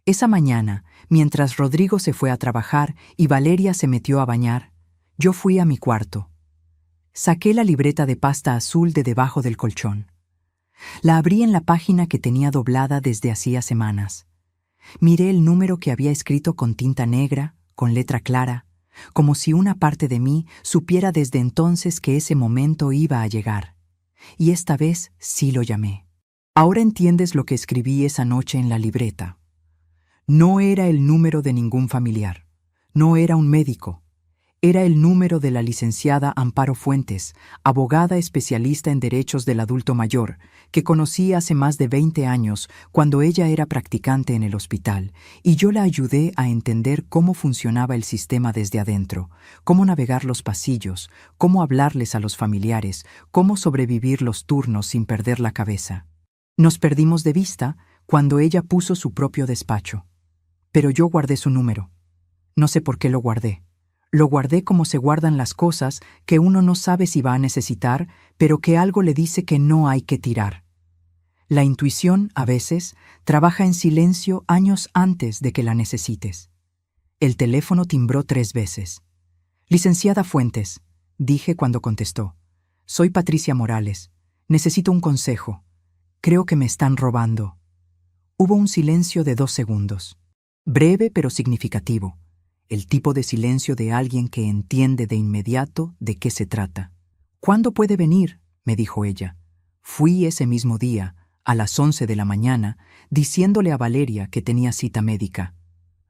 Esa mañana, mientras Rodrigo se fue a trabajar y Valeria se metió a bañar, yo fui a mi cuarto. Saqué la libreta de pasta azul de debajo del colchón. La abrí en la página que tenía doblada desde hacía semanas. Miré el número que había escrito con tinta negra, con letra clara, como si una parte de mí supiera desde entonces que ese momento iba a llegar. Y esta vez sí lo llamé. Ahora entiendes lo que escribí esa noche en la libreta. No era el número de ningún familiar. No era un médico. Era el número de la licenciada Amparo Fuentes, abogada especialista en derechos del adulto mayor, que conocí hace más de 20 años cuando ella era practicante en el hospital, y yo la ayudé a entender cómo funcionaba el sistema desde adentro, cómo navegar los pasillos, cómo hablarles a los familiares, cómo sobrevivir los turnos sin perder la cabeza. Nos perdimos de vista cuando ella puso su propio despacho. Pero yo guardé su número. No sé por qué lo guardé. Lo guardé como se guardan las cosas que uno no sabe si va a necesitar, pero que algo le dice que no hay que tirar. La intuición, a veces, trabaja en silencio años antes de que la necesites. El teléfono timbró 3 veces. «Licenciada Fuentes», dije cuando contestó. «Soy Patricia Morales. Necesito un consejo. Creo que me están robando». Hubo un silencio de 2 segundos. Breve pero significativo. El tipo de silencio de alguien que entiende de inmediato de qué se trata. «¿Cuándo puede venir?», me dijo ella. Fui ese mismo día, a las 11 de la mañana, diciéndole a Valeria que tenía cita médica.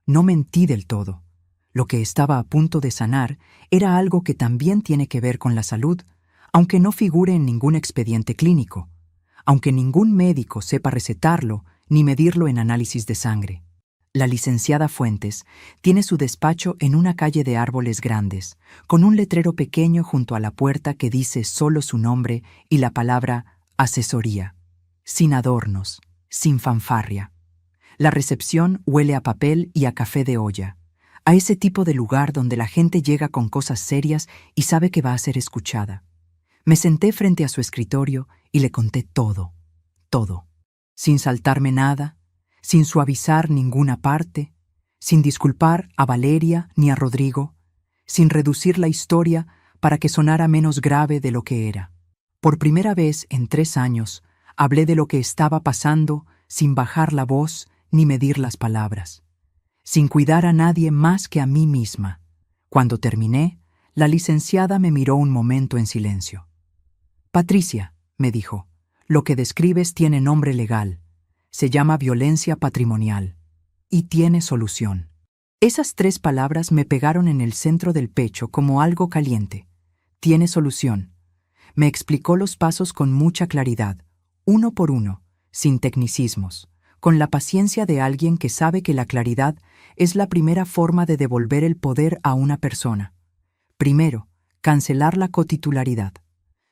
No mentí del todo. Lo que estaba a punto de sanar era algo que también tiene que ver con la salud, aunque no figure en ningún expediente clínico, aunque ningún médico sepa recetarlo ni medirlo en análisis de sangre. La licenciada Fuentes tiene su despacho en una calle de árboles grandes, con un letrero pequeño junto a la puerta que dice solo su nombre y la palabra asesoría, sin adornos, sin fanfarria. La recepción huele a papel y a café de olla, a ese tipo de lugar donde la gente llega con cosas serias y sabe que va a ser escuchada. Me senté frente a su escritorio y le conté todo, sin saltarme nada, sin suavizar ninguna parte, sin disculpar a Valeria ni a Rodrigo, sin reducir la historia para que sonara menos grave de lo que era. Por primera vez en 3 años, hablé de lo que estaba pasando sin bajar la voz ni medir las palabras, sin cuidar a nadie más que a mí misma. Cuando terminé, la licenciada me miró un momento en silencio. «Patricia», me dijo, «lo que describes tiene nombre legal. Se llama violencia patrimonial. Y tiene solución». Esas 3 palabras me pegaron en el centro del pecho como algo caliente. Tiene solución. Me explicó los pasos con mucha claridad, uno por uno, sin tecnicismos, con la paciencia de alguien que sabe que la claridad es la primera forma de devolver el poder a una persona. Primero, cancelar la cotitularidad.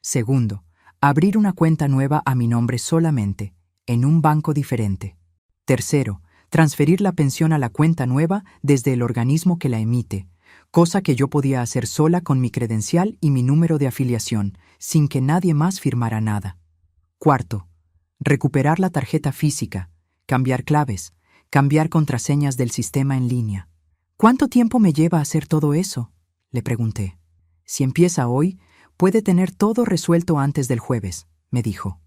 Segundo, abrir una cuenta nueva a mi nombre solamente, en un banco diferente. Tercero, transferir la pensión a la cuenta nueva desde el organismo que la emite, cosa que yo podía hacer sola con mi credencial y mi número de afiliación, sin que nadie más firmara nada. Cuarto, recuperar la tarjeta física, cambiar claves, cambiar contraseñas del sistema en línea. «¿Cuánto tiempo me lleva hacer todo eso?», le pregunté. «Si empieza hoy, puede tener todo resuelto antes del jueves», me dijo.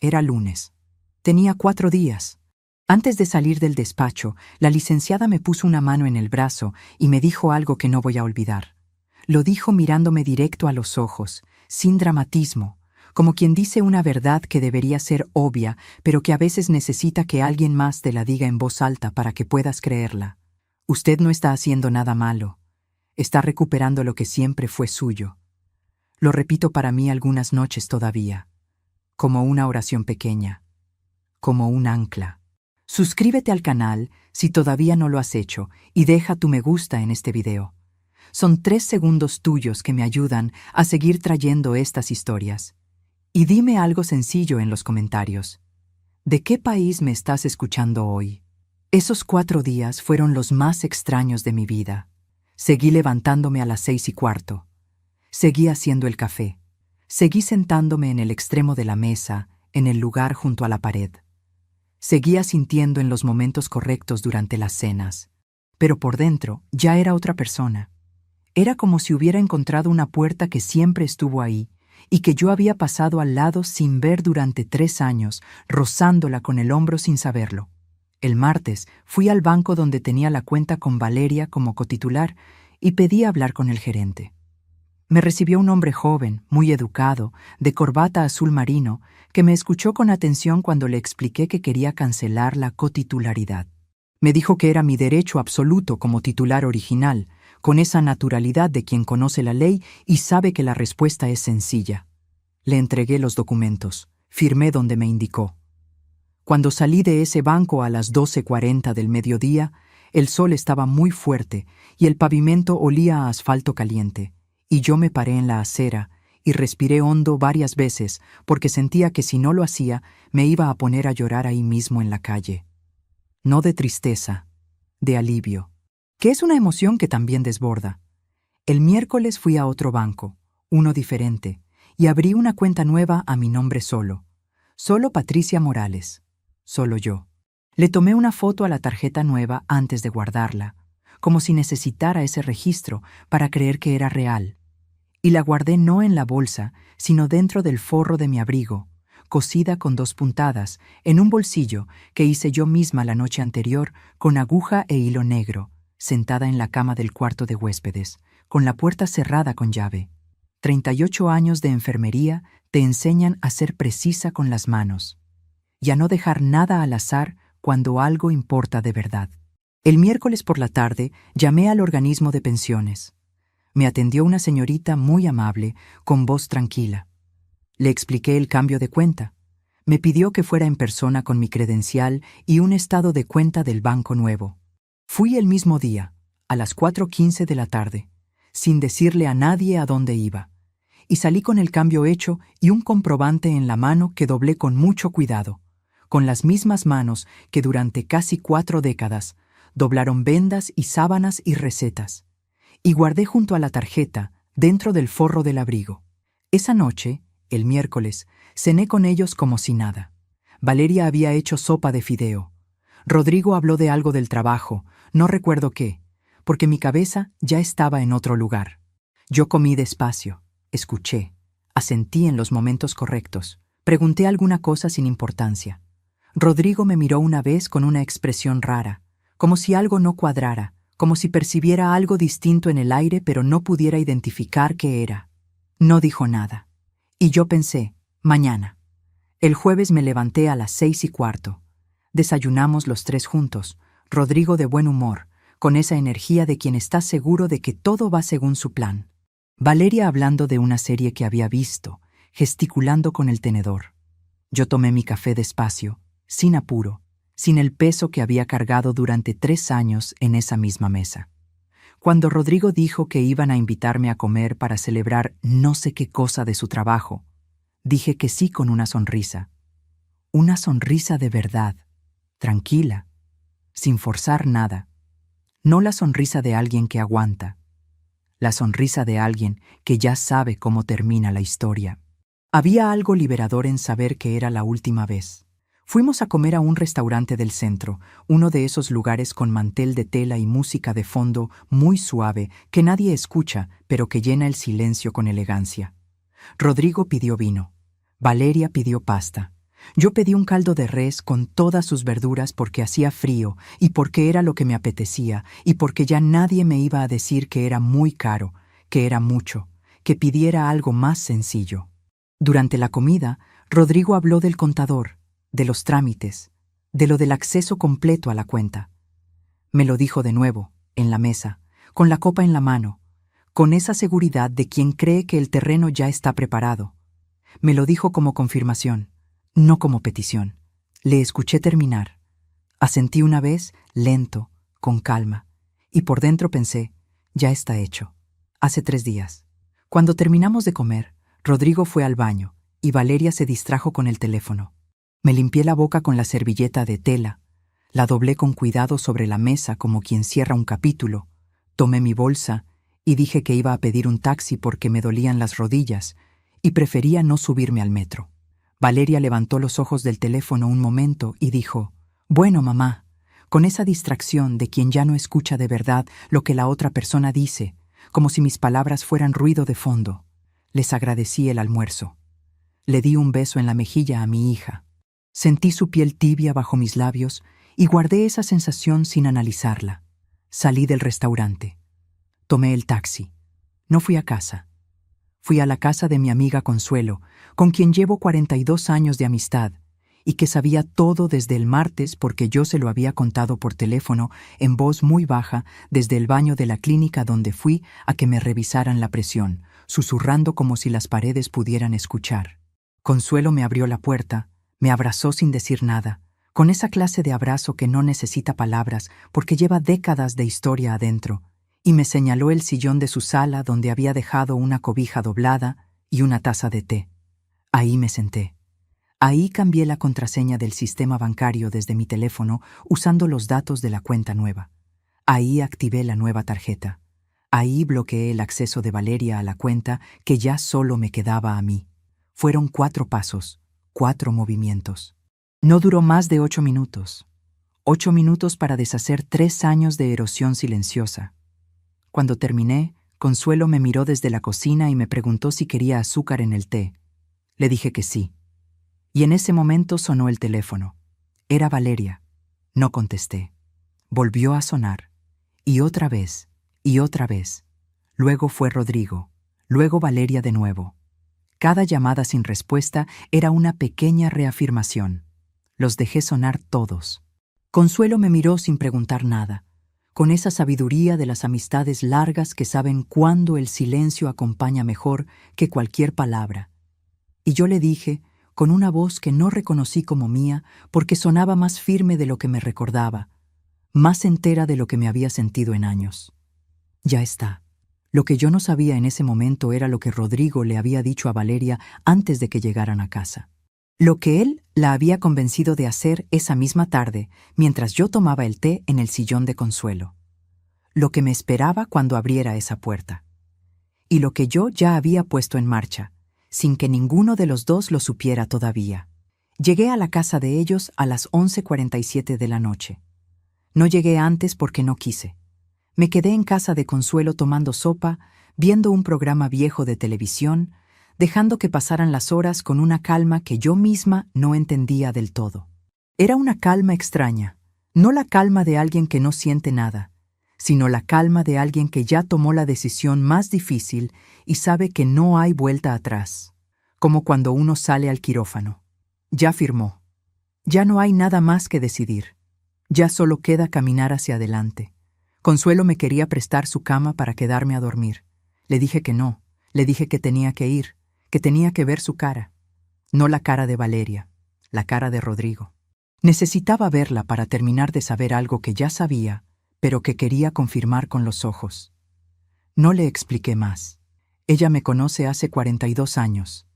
Era lunes. Tenía 4 días. Antes de salir del despacho, la licenciada me puso una mano en el brazo y me dijo algo que no voy a olvidar. Lo dijo mirándome directo a los ojos, sin dramatismo, como quien dice una verdad que debería ser obvia, pero que a veces necesita que alguien más te la diga en voz alta para que puedas creerla. «Usted no está haciendo nada malo. Está recuperando lo que siempre fue suyo». Lo repito para mí algunas noches todavía, como una oración pequeña, como un ancla. Suscríbete al canal si todavía no lo has hecho y deja tu me gusta en este video. Son 3 segundos tuyos que me ayudan a seguir trayendo estas historias. Y dime algo sencillo en los comentarios. ¿De qué país me estás escuchando hoy? Esos 4 días fueron los más extraños de mi vida. Seguí levantándome a las 6:15. Seguí haciendo el café. Seguí sentándome en el extremo de la mesa, en el lugar junto a la pared. Seguía sintiendo en los momentos correctos durante las cenas. Pero por dentro ya era otra persona. Era como si hubiera encontrado una puerta que siempre estuvo ahí y que yo había pasado al lado sin ver durante 3 años, rozándola con el hombro sin saberlo. El martes fui al banco donde tenía la cuenta con Valeria como cotitular y pedí hablar con el gerente. Me recibió un hombre joven, muy educado, de corbata azul marino, que me escuchó con atención cuando le expliqué que quería cancelar la cotitularidad. Me dijo que era mi derecho absoluto como titular original, con esa naturalidad de quien conoce la ley y sabe que la respuesta es sencilla. Le entregué los documentos, firmé donde me indicó. Cuando salí de ese banco a las 12:40 del mediodía, el sol estaba muy fuerte y el pavimento olía a asfalto caliente, y yo me paré en la acera y respiré hondo varias veces porque sentía que si no lo hacía, me iba a poner a llorar ahí mismo en la calle. No de tristeza, de alivio, que es una emoción que también desborda. El miércoles fui a otro banco, uno diferente, y abrí una cuenta nueva a mi nombre solo. Solo Patricia Morales. Solo yo. Le tomé una foto a la tarjeta nueva antes de guardarla, como si necesitara ese registro para creer que era real. Y la guardé no en la bolsa, sino dentro del forro de mi abrigo, cosida con 2 puntadas, en un bolsillo que hice yo misma la noche anterior con aguja e hilo negro, sentada en la cama del cuarto de huéspedes, con la puerta cerrada con llave. 38 años de enfermería te enseñan a ser precisa con las manos y a no dejar nada al azar cuando algo importa de verdad. El miércoles por la tarde llamé al organismo de pensiones. Me atendió una señorita muy amable, con voz tranquila. Le expliqué el cambio de cuenta. Me pidió que fuera en persona con mi credencial y un estado de cuenta del banco nuevo. Fui el mismo día, a las 4:15 de la tarde, sin decirle a nadie a dónde iba, y salí con el cambio hecho y un comprobante en la mano que doblé con mucho cuidado, con las mismas manos que durante casi 4 décadas doblaron vendas y sábanas y recetas, y guardé junto a la tarjeta, dentro del forro del abrigo. Esa noche, el miércoles, cené con ellos como si nada. Valeria había hecho sopa de fideo. Rodrigo habló de algo del trabajo, no recuerdo qué, porque mi cabeza ya estaba en otro lugar. Yo comí despacio, escuché, asentí en los momentos correctos, pregunté alguna cosa sin importancia. Rodrigo me miró una vez con una expresión rara, como si algo no cuadrara, como si percibiera algo distinto en el aire pero no pudiera identificar qué era. No dijo nada. Y yo pensé, mañana. El jueves me levanté a las 6:15. Desayunamos los 3 juntos, Rodrigo de buen humor, con esa energía de quien está seguro de que todo va según su plan. Valeria hablando de una serie que había visto, gesticulando con el tenedor. Yo tomé mi café despacio, sin apuro, sin el peso que había cargado durante 3 años en esa misma mesa. Cuando Rodrigo dijo que iban a invitarme a comer para celebrar no sé qué cosa de su trabajo, dije que sí con una sonrisa. Una sonrisa de verdad, tranquila, sin forzar nada. No la sonrisa de alguien que aguanta, la sonrisa de alguien que ya sabe cómo termina la historia. Había algo liberador en saber que era la última vez. Fuimos a comer a un restaurante del centro, uno de esos lugares con mantel de tela y música de fondo muy suave que nadie escucha, pero que llena el silencio con elegancia. Rodrigo pidió vino. Valeria pidió pasta. Yo pedí un caldo de res con todas sus verduras porque hacía frío y porque era lo que me apetecía y porque ya nadie me iba a decir que era muy caro, que era mucho, que pidiera algo más sencillo. Durante la comida, Rodrigo habló del contador, de los trámites, de lo del acceso completo a la cuenta. Me lo dijo de nuevo, en la mesa, con la copa en la mano, con esa seguridad de quien cree que el terreno ya está preparado. Me lo dijo como confirmación, no como petición. Le escuché terminar. Asentí una vez, lento, con calma, y por dentro pensé, ya está hecho. Hace 3 días. Cuando terminamos de comer, Rodrigo fue al baño, y Valeria se distrajo con el teléfono. Me limpié la boca con la servilleta de tela, la doblé con cuidado sobre la mesa como quien cierra un capítulo, tomé mi bolsa y dije que iba a pedir un taxi porque me dolían las rodillas y prefería no subirme al metro. Valeria levantó los ojos del teléfono un momento y dijo, «Bueno, mamá», con esa distracción de quien ya no escucha de verdad lo que la otra persona dice, como si mis palabras fueran ruido de fondo. Les agradecí el almuerzo. Le di un beso en la mejilla a mi hija. Sentí su piel tibia bajo mis labios y guardé esa sensación sin analizarla. Salí del restaurante. Tomé el taxi. No fui a casa. Fui a la casa de mi amiga Consuelo, con quien llevo 42 años de amistad, y que sabía todo desde el martes porque yo se lo había contado por teléfono en voz muy baja desde el baño de la clínica donde fui a que me revisaran la presión, susurrando como si las paredes pudieran escuchar. Consuelo me abrió la puerta, me abrazó sin decir nada, con esa clase de abrazo que no necesita palabras porque lleva décadas de historia adentro, y me señaló el sillón de su sala donde había dejado una cobija doblada y una taza de té. Ahí me senté. Ahí cambié la contraseña del sistema bancario desde mi teléfono usando los datos de la cuenta nueva. Ahí activé la nueva tarjeta. Ahí bloqueé el acceso de Valeria a la cuenta que ya solo me quedaba a mí. Fueron 4 pasos, 4 movimientos. No duró más de 8 minutos. 8 minutos para deshacer 3 años de erosión silenciosa. Cuando terminé, Consuelo me miró desde la cocina y me preguntó si quería azúcar en el té. Le dije que sí. Y en ese momento sonó el teléfono. Era Valeria. No contesté. Volvió a sonar. Y otra vez, y otra vez. Luego fue Rodrigo. Luego Valeria de nuevo. Cada llamada sin respuesta era una pequeña reafirmación. Los dejé sonar todos. Consuelo me miró sin preguntar nada, con esa sabiduría de las amistades largas que saben cuándo el silencio acompaña mejor que cualquier palabra. Y yo le dije, con una voz que no reconocí como mía porque sonaba más firme de lo que me recordaba, más entera de lo que me había sentido en años. Ya está. Lo que yo no sabía en ese momento era lo que Rodrigo le había dicho a Valeria antes de que llegaran a casa. Lo que él la había convencido de hacer esa misma tarde, mientras yo tomaba el té en el sillón de Consuelo. Lo que me esperaba cuando abriera esa puerta. Y lo que yo ya había puesto en marcha, sin que ninguno de los dos lo supiera todavía. Llegué a la casa de ellos a las 11:47 de la noche. No llegué antes porque no quise. Me quedé en casa de Consuelo tomando sopa, viendo un programa viejo de televisión, dejando que pasaran las horas con una calma que yo misma no entendía del todo. Era una calma extraña, no la calma de alguien que no siente nada, sino la calma de alguien que ya tomó la decisión más difícil y sabe que no hay vuelta atrás, como cuando uno sale al quirófano. Ya firmó. Ya no hay nada más que decidir. Ya solo queda caminar hacia adelante. Consuelo me quería prestar su cama para quedarme a dormir. Le dije que no, le dije que tenía que ir, que tenía que ver su cara. No la cara de Valeria, la cara de Rodrigo. Necesitaba verla para terminar de saber algo que ya sabía, pero que quería confirmar con los ojos. No le expliqué más. Ella me conoce hace 42 años.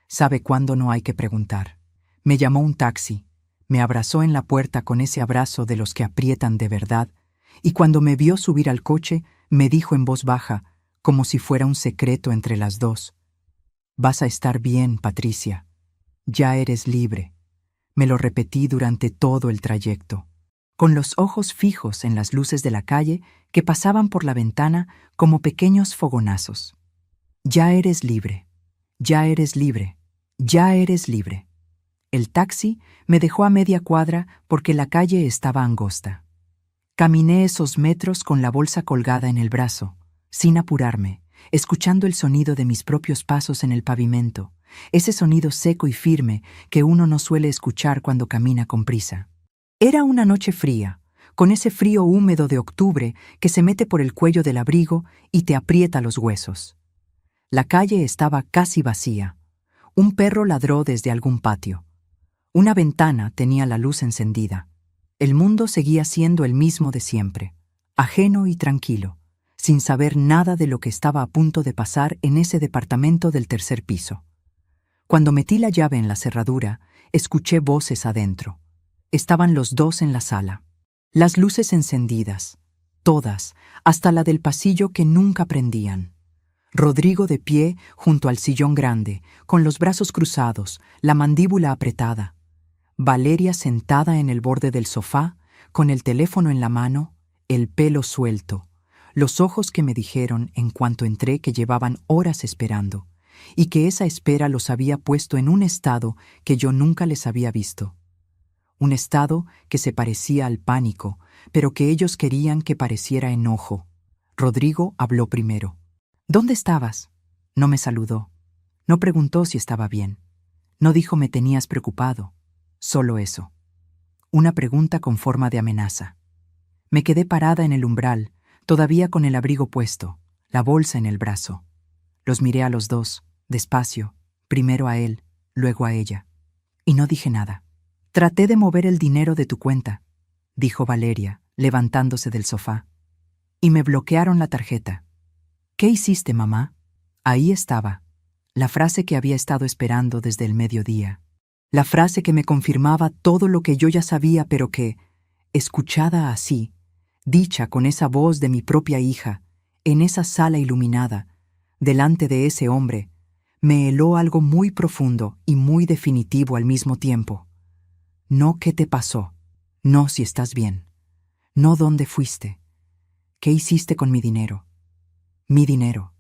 Sabe cuándo no hay que preguntar. Me llamó un taxi, me abrazó en la puerta con ese abrazo de los que aprietan de verdad, y cuando me vio subir al coche, me dijo en voz baja, como si fuera un secreto entre las dos: «Vas a estar bien, Patricia. Ya eres libre». Me lo repetí durante todo el trayecto, con los ojos fijos en las luces de la calle que pasaban por la ventana como pequeños fogonazos. «Ya eres libre. Ya eres libre. Ya eres libre». El taxi me dejó a media cuadra porque la calle estaba angosta. Caminé esos metros con la bolsa colgada en el brazo, sin apurarme, escuchando el sonido de mis propios pasos en el pavimento, ese sonido seco y firme que uno no suele escuchar cuando camina con prisa. Era una noche fría, con ese frío húmedo de octubre que se mete por el cuello del abrigo y te aprieta los huesos. La calle estaba casi vacía. Un perro ladró desde algún patio. Una ventana tenía la luz encendida. El mundo seguía siendo el mismo de siempre, ajeno y tranquilo, sin saber nada de lo que estaba a punto de pasar en ese departamento del tercer piso. Cuando metí la llave en la cerradura, escuché voces adentro. Estaban los dos en la sala. Las luces encendidas, todas, hasta la del pasillo que nunca prendían. Rodrigo de pie junto al sillón grande, con los brazos cruzados, la mandíbula apretada. Valeria sentada en el borde del sofá, con el teléfono en la mano, el pelo suelto, los ojos que me dijeron en cuanto entré que llevaban horas esperando, y que esa espera los había puesto en un estado que yo nunca les había visto. Un estado que se parecía al pánico, pero que ellos querían que pareciera enojo. Rodrigo habló primero. ¿Dónde estabas? No me saludó. No preguntó si estaba bien. No dijo me tenías preocupado. Solo eso. Una pregunta con forma de amenaza. Me quedé parada en el umbral, todavía con el abrigo puesto, la bolsa en el brazo. Los miré a los dos, despacio, primero a él, luego a ella. Y no dije nada. Traté de mover el dinero de tu cuenta, dijo Valeria, levantándose del sofá. Y me bloquearon la tarjeta. ¿Qué hiciste, mamá? Ahí estaba, la frase que había estado esperando desde el mediodía. La frase que me confirmaba todo lo que yo ya sabía, pero que, escuchada así, dicha con esa voz de mi propia hija, en esa sala iluminada, delante de ese hombre, me heló algo muy profundo y muy definitivo al mismo tiempo. No qué te pasó, no si estás bien, no dónde fuiste, qué hiciste con mi dinero. Mi dinero.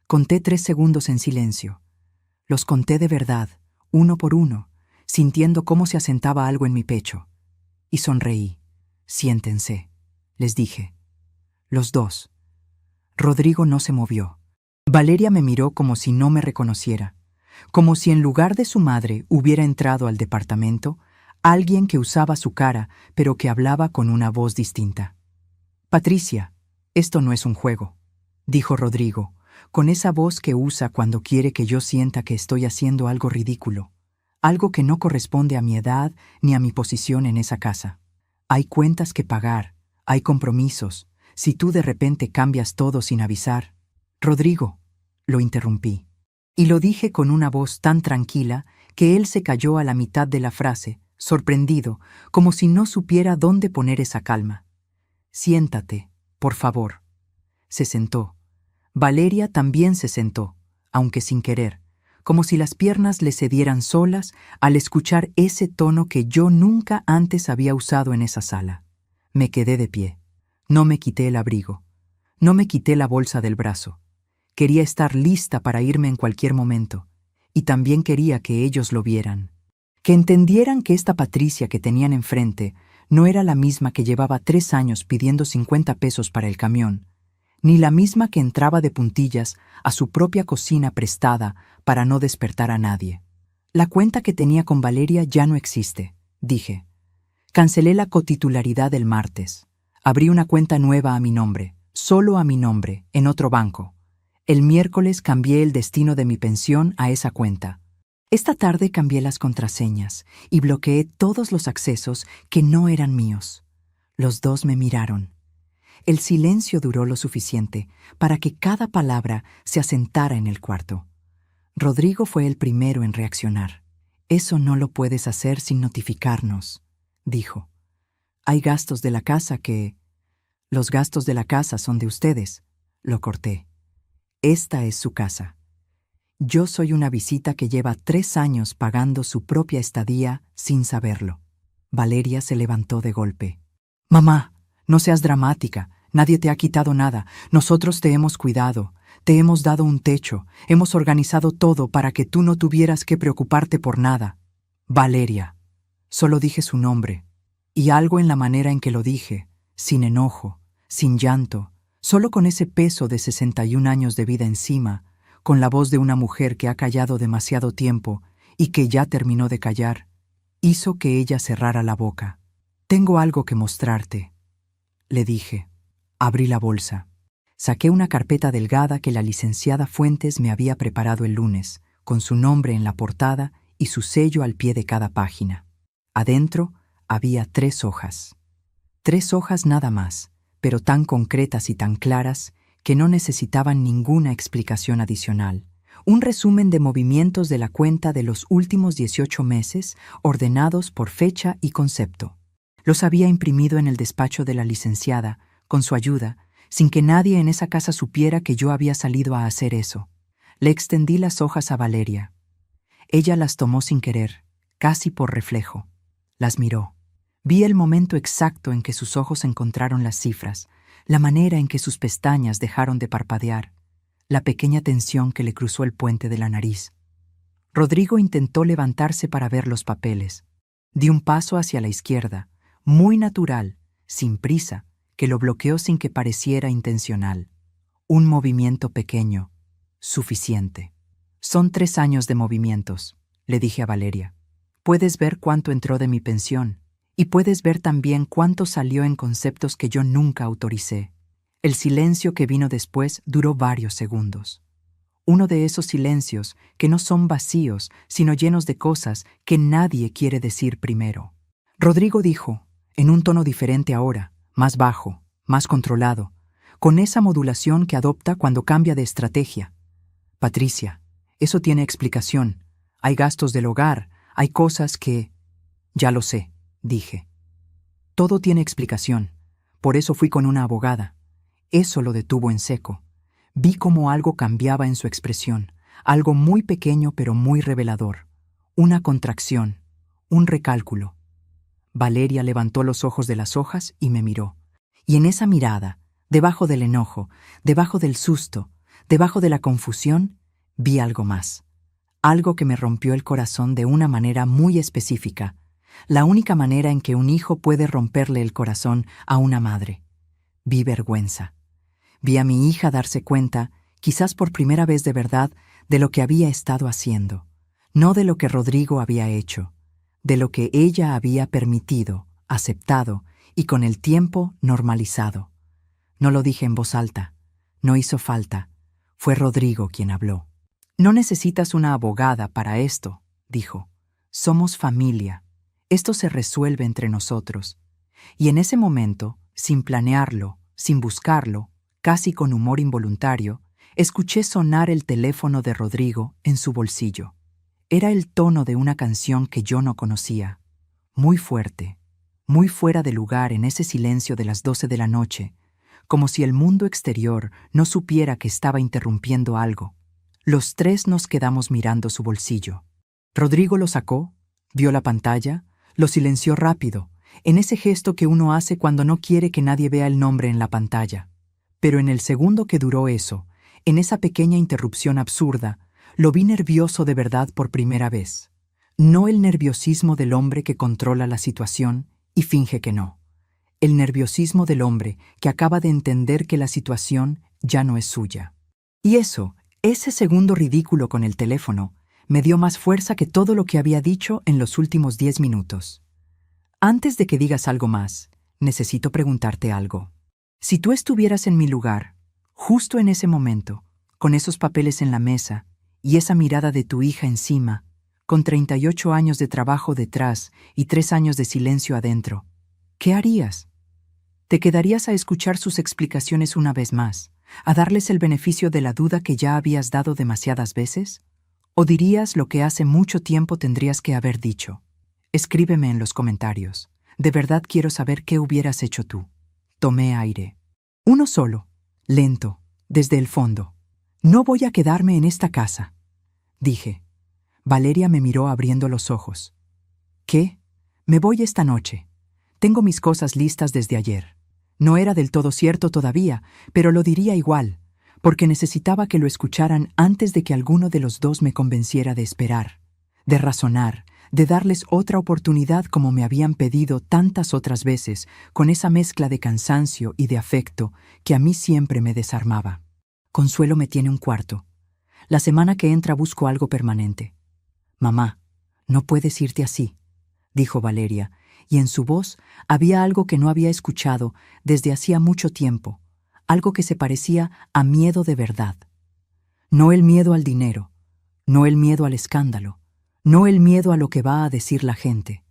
Conté 3 segundos en silencio. Los conté de verdad, uno por uno, sintiendo cómo se asentaba algo en mi pecho. Y sonreí. Siéntense, les dije. Los dos. Rodrigo no se movió. Valeria me miró como si no me reconociera, como si en lugar de su madre hubiera entrado al departamento alguien que usaba su cara, pero que hablaba con una voz distinta. Patricia, esto no es un juego, dijo Rodrigo, con esa voz que usa cuando quiere que yo sienta que estoy haciendo algo ridículo, algo que no corresponde a mi edad ni a mi posición en esa casa. Hay cuentas que pagar, hay compromisos, si tú de repente cambias todo sin avisar. Rodrigo, lo interrumpí, y lo dije con una voz tan tranquila que él se calló a la mitad de la frase, sorprendido, como si no supiera dónde poner esa calma. Siéntate, por favor. Se sentó. Valeria también se sentó, aunque sin querer, como si las piernas le cedieran solas al escuchar ese tono que yo nunca antes había usado en esa sala. Me quedé de pie. No me quité el abrigo. No me quité la bolsa del brazo. Quería estar lista para irme en cualquier momento, y también quería que ellos lo vieran. Que entendieran que esta Patricia que tenían enfrente no era la misma que llevaba 3 años pidiendo 50 pesos para el camión, ni la misma que entraba de puntillas a su propia cocina prestada para no despertar a nadie. La cuenta que tenía con Valeria ya no existe, dije. Cancelé la cotitularidad el martes. Abrí una cuenta nueva a mi nombre, solo a mi nombre, en otro banco. El miércoles cambié el destino de mi pensión a esa cuenta. Esta tarde cambié las contraseñas y bloqueé todos los accesos que no eran míos. Los dos me miraron. El silencio duró lo suficiente para que cada palabra se asentara en el cuarto. Rodrigo fue el primero en reaccionar. «Eso no lo puedes hacer sin notificarnos», dijo. «Hay gastos de la casa que...» «Los gastos de la casa son de ustedes», lo corté. «Esta es su casa. Yo soy una visita que lleva 3 años pagando su propia estadía sin saberlo». Valeria se levantó de golpe. «Mamá, no seas dramática. Nadie te ha quitado nada. Nosotros te hemos cuidado. Te hemos dado un techo. Hemos organizado todo para que tú no tuvieras que preocuparte por nada». «Valeria». Solo dije su nombre. Y algo en la manera en que lo dije, sin enojo, sin llanto, solo con ese peso de 61 años de vida encima, con la voz de una mujer que ha callado demasiado tiempo y que ya terminó de callar, hizo que ella cerrara la boca. «Tengo algo que mostrarte», le dije. Abrí la bolsa. Saqué una carpeta delgada que la licenciada Fuentes me había preparado el lunes, con su nombre en la portada y su sello al pie de cada página. Adentro había 3 hojas. 3 hojas nada más, pero tan concretas y tan claras que no necesitaban ninguna explicación adicional. Un resumen de movimientos de la cuenta de los últimos 18 meses, ordenados por fecha y concepto. Los había imprimido en el despacho de la licenciada, con su ayuda, sin que nadie en esa casa supiera que yo había salido a hacer eso. Le extendí las hojas a Valeria. Ella las tomó sin querer, casi por reflejo. Las miró. Vi el momento exacto en que sus ojos encontraron las cifras, la manera en que sus pestañas dejaron de parpadear, la pequeña tensión que le cruzó el puente de la nariz. Rodrigo intentó levantarse para ver los papeles. Di un paso hacia la izquierda, muy natural, sin prisa, que lo bloqueó sin que pareciera intencional. Un movimiento pequeño, suficiente. Son 3 años de movimientos, le dije a Valeria. Puedes ver cuánto entró de mi pensión, y puedes ver también cuánto salió en conceptos que yo nunca autoricé. El silencio que vino después duró varios segundos. Uno de esos silencios que no son vacíos, sino llenos de cosas que nadie quiere decir primero. Rodrigo dijo, en un tono diferente ahora, más bajo, más controlado, con esa modulación que adopta cuando cambia de estrategia. Patricia, eso tiene explicación. Hay gastos del hogar, hay cosas que... Ya lo sé, dije. Todo tiene explicación. Por eso fui con una abogada. Eso lo detuvo en seco. Vi cómo algo cambiaba en su expresión, algo muy pequeño pero muy revelador. Una contracción, un recálculo. Valeria levantó los ojos de las hojas y me miró. Y en esa mirada, debajo del enojo, debajo del susto, debajo de la confusión, vi algo más. Algo que me rompió el corazón de una manera muy específica, la única manera en que un hijo puede romperle el corazón a una madre. Vi vergüenza. Vi a mi hija darse cuenta, quizás por primera vez de verdad, de lo que había estado haciendo, no de lo que Rodrigo había hecho, de lo que ella había permitido, aceptado y con el tiempo normalizado. No lo dije en voz alta, no hizo falta, fue Rodrigo quien habló. No necesitas una abogada para esto, dijo. Somos familia, esto se resuelve entre nosotros. Y en ese momento, sin planearlo, sin buscarlo, casi con humor involuntario, escuché sonar el teléfono de Rodrigo en su bolsillo. Era el tono de una canción que yo no conocía. Muy fuerte, muy fuera de lugar en ese silencio de las 12 de la noche, como si el mundo exterior no supiera que estaba interrumpiendo algo. Los 3 nos quedamos mirando su bolsillo. Rodrigo lo sacó, vio la pantalla, lo silenció rápido, en ese gesto que uno hace cuando no quiere que nadie vea el nombre en la pantalla. Pero en el segundo que duró eso, en esa pequeña interrupción absurda, lo vi nervioso de verdad por primera vez. No el nerviosismo del hombre que controla la situación y finge que no. El nerviosismo del hombre que acaba de entender que la situación ya no es suya. Y ese segundo ridículo con el teléfono, me dio más fuerza que todo lo que había dicho en los últimos 10 minutos. Antes de que digas algo más, necesito preguntarte algo. Si tú estuvieras en mi lugar, justo en ese momento, con esos papeles en la mesa y esa mirada de tu hija encima, con 38 años de trabajo detrás y 3 años de silencio adentro, ¿qué harías? ¿Te quedarías a escuchar sus explicaciones una vez más, a darles el beneficio de la duda que ya habías dado demasiadas veces? ¿O dirías lo que hace mucho tiempo tendrías que haber dicho? Escríbeme en los comentarios. De verdad quiero saber qué hubieras hecho tú. Tomé aire. Uno solo, lento, desde el fondo. No voy a quedarme en esta casa, dije. Valeria me miró abriendo los ojos. ¿Qué? Me voy esta noche. Tengo mis cosas listas desde ayer. No era del todo cierto todavía, pero lo diría igual, porque necesitaba que lo escucharan antes de que alguno de los dos me convenciera de esperar, de razonar, de darles otra oportunidad como me habían pedido tantas otras veces, con esa mezcla de cansancio y de afecto que a mí siempre me desarmaba. Consuelo me tiene un cuarto. La semana que entra busco algo permanente. Mamá, no puedes irte así, dijo Valeria, y en su voz había algo que no había escuchado desde hacía mucho tiempo, algo que se parecía a miedo de verdad. No el miedo al dinero, no el miedo al escándalo, no el miedo a lo que va a decir la gente.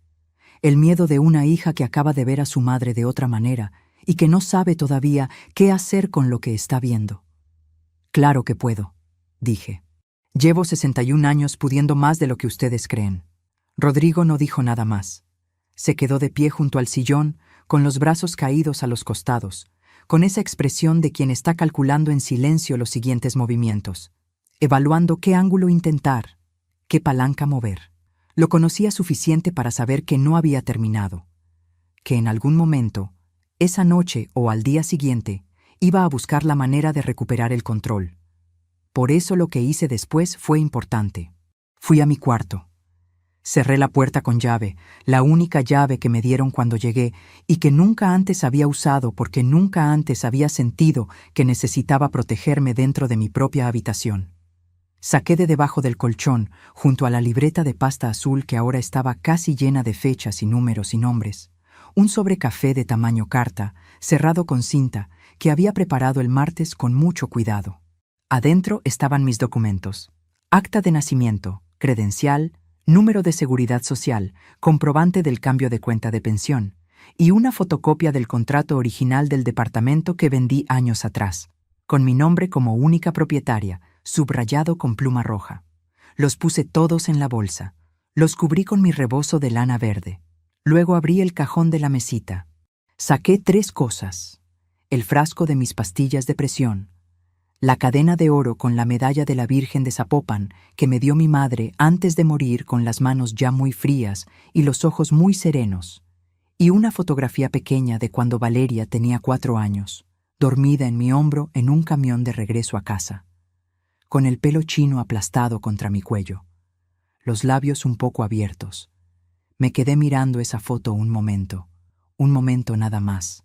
el miedo de una hija que acaba de ver a su madre de otra manera y que no sabe todavía qué hacer con lo que está viendo. Claro que puedo, dije. Llevo 61 años pudiendo más de lo que ustedes creen. Rodrigo no dijo nada más. Se quedó de pie junto al sillón, con los brazos caídos a los costados, con esa expresión de quien está calculando en silencio los siguientes movimientos, evaluando qué ángulo intentar, qué palanca mover. Lo conocía suficiente para saber que no había terminado, que en algún momento, esa noche o al día siguiente, iba a buscar la manera de recuperar el control. Por eso lo que hice después fue importante. Fui a mi cuarto. Cerré la puerta con llave, la única llave que me dieron cuando llegué y que nunca antes había usado porque nunca antes había sentido que necesitaba protegerme dentro de mi propia habitación. Saqué de debajo del colchón, junto a la libreta de pasta azul que ahora estaba casi llena de fechas y números y nombres, un sobre café de tamaño carta, cerrado con cinta, que había preparado el martes con mucho cuidado. Adentro estaban mis documentos: acta de nacimiento, credencial, número de seguridad social, comprobante del cambio de cuenta de pensión, y una fotocopia del contrato original del departamento que vendí años atrás, con mi nombre como única propietaria, subrayado con pluma roja. Los puse todos en la bolsa. Los cubrí con mi rebozo de lana verde. Luego abrí el cajón de la mesita. Saqué 3 cosas: el frasco de mis pastillas de presión, la cadena de oro con la medalla de la Virgen de Zapopan que me dio mi madre antes de morir con las manos ya muy frías y los ojos muy serenos, y una fotografía pequeña de cuando Valeria tenía 4 años, dormida en mi hombro en un camión de regreso a casa, con el pelo chino aplastado contra mi cuello, los labios un poco abiertos. Me quedé mirando esa foto un momento nada más.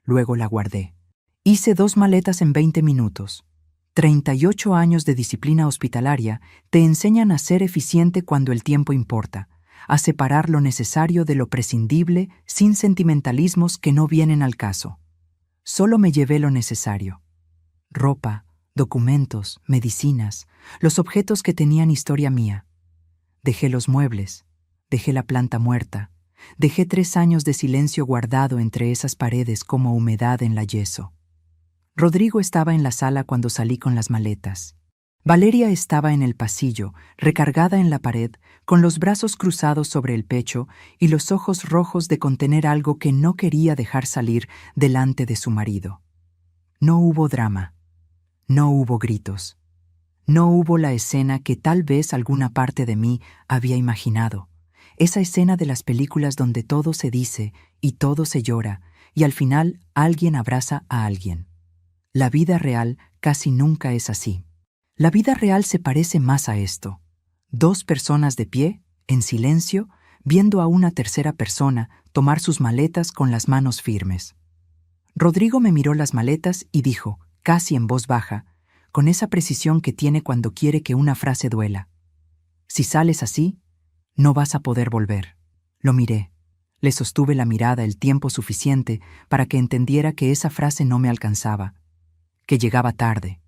Luego la guardé. Hice 2 maletas en 20 minutos. 38 años de disciplina hospitalaria te enseñan a ser eficiente cuando el tiempo importa, a separar lo necesario de lo prescindible sin sentimentalismos que no vienen al caso. Solo me llevé lo necesario: ropa, documentos, medicinas, los objetos que tenían historia mía. Dejé los muebles, dejé la planta muerta, dejé 3 años de silencio guardado entre esas paredes como humedad en la yeso. Rodrigo estaba en la sala cuando salí con las maletas. Valeria estaba en el pasillo, recargada en la pared, con los brazos cruzados sobre el pecho y los ojos rojos de contener algo que no quería dejar salir delante de su marido. No hubo drama. No hubo gritos. No hubo la escena que tal vez alguna parte de mí había imaginado. Esa escena de las películas donde todo se dice y todo se llora, y al final alguien abraza a alguien. La vida real casi nunca es así. La vida real se parece más a esto: 2 personas de pie, en silencio, viendo a una tercera persona tomar sus maletas con las manos firmes. Rodrigo me miró las maletas y dijo, casi en voz baja, con esa precisión que tiene cuando quiere que una frase duela: si sales así, no vas a poder volver. Lo miré. Le sostuve la mirada el tiempo suficiente para que entendiera que esa frase no me alcanzaba, que llegaba tarde,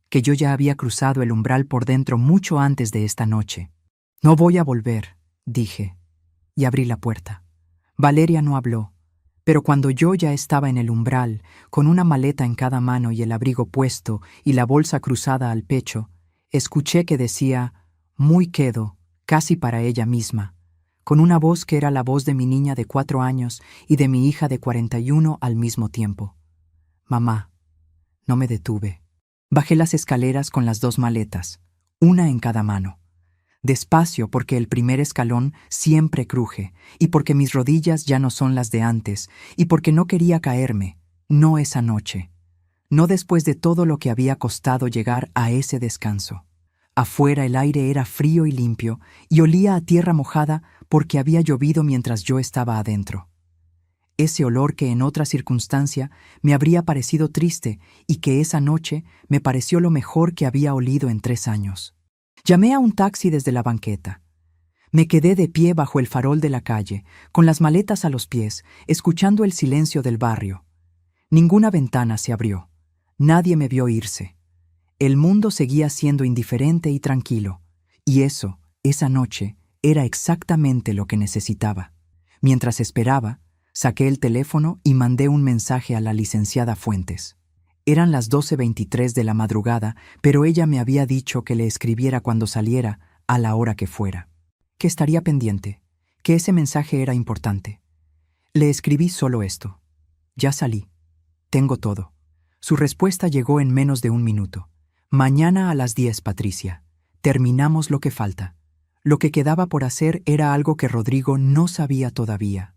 que yo ya había cruzado el umbral por dentro mucho antes de esta noche. No voy a volver, dije, y abrí la puerta. Valeria no habló, pero cuando yo ya estaba en el umbral, con una maleta en cada mano y el abrigo puesto y la bolsa cruzada al pecho, escuché que decía, muy quedo, casi para ella misma, con una voz que era la voz de mi niña de 4 años y de mi hija de 41 al mismo tiempo: mamá. No me detuve. Bajé las escaleras con las 2 maletas, una en cada mano. Despacio, porque el primer escalón siempre cruje, y porque mis rodillas ya no son las de antes, y porque no quería caerme, no esa noche, no después de todo lo que había costado llegar a ese descanso. Afuera el aire era frío y limpio, y olía a tierra mojada porque había llovido mientras yo estaba adentro. Ese olor que en otra circunstancia me habría parecido triste y que esa noche me pareció lo mejor que había olido en 3 años. Llamé a un taxi desde la banqueta. Me quedé de pie bajo el farol de la calle, con las maletas a los pies, escuchando el silencio del barrio. Ninguna ventana se abrió. Nadie me vio irse. El mundo seguía siendo indiferente y tranquilo, y eso, esa noche, era exactamente lo que necesitaba. Mientras esperaba, saqué el teléfono y mandé un mensaje a la licenciada Fuentes. Eran las 12:23 de la madrugada, pero ella me había dicho que le escribiera cuando saliera, a la hora que fuera. Que estaría pendiente, que ese mensaje era importante. Le escribí solo esto. Ya salí. Tengo todo. Su respuesta llegó en menos de un minuto. Mañana a las 10, Patricia. Terminamos lo que falta. Lo que quedaba por hacer era algo que Rodrigo no sabía todavía.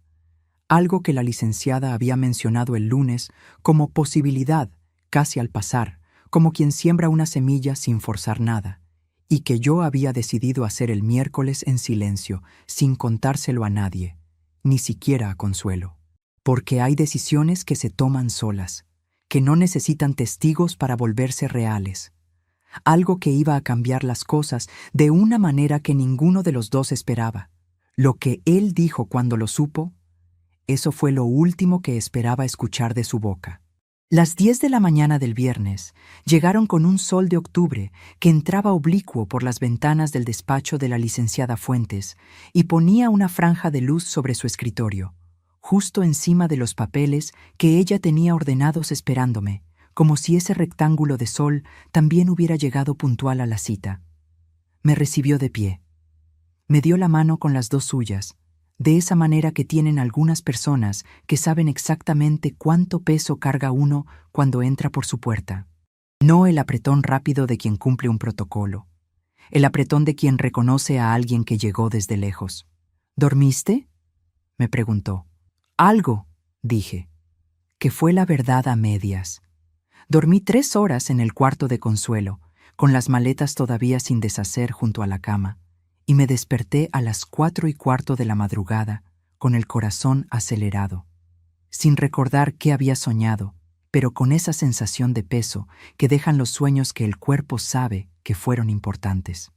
Algo que la licenciada había mencionado el lunes como posibilidad, casi al pasar, como quien siembra una semilla sin forzar nada, y que yo había decidido hacer el miércoles en silencio, sin contárselo a nadie, ni siquiera a Consuelo. Porque hay decisiones que se toman solas, que no necesitan testigos para volverse reales. Algo que iba a cambiar las cosas de una manera que ninguno de los dos esperaba. Lo que él dijo cuando lo supo, eso fue lo último que esperaba escuchar de su boca. Las 10 de la mañana del viernes llegaron con un sol de octubre que entraba oblicuo por las ventanas del despacho de la licenciada Fuentes y ponía una franja de luz sobre su escritorio, justo encima de los papeles que ella tenía ordenados esperándome, como si ese rectángulo de sol también hubiera llegado puntual a la cita. Me recibió de pie. Me dio la mano con las dos suyas, de esa manera que tienen algunas personas que saben exactamente cuánto peso carga uno cuando entra por su puerta. No el apretón rápido de quien cumple un protocolo, el apretón de quien reconoce a alguien que llegó desde lejos. ¿Dormiste?, me preguntó. Algo, dije, que fue la verdad a medias. Dormí 3 horas en el cuarto de Consuelo, con las maletas todavía sin deshacer junto a la cama, y me desperté a las 4:15 de la madrugada, con el corazón acelerado, sin recordar qué había soñado, pero con esa sensación de peso que dejan los sueños que el cuerpo sabe que fueron importantes.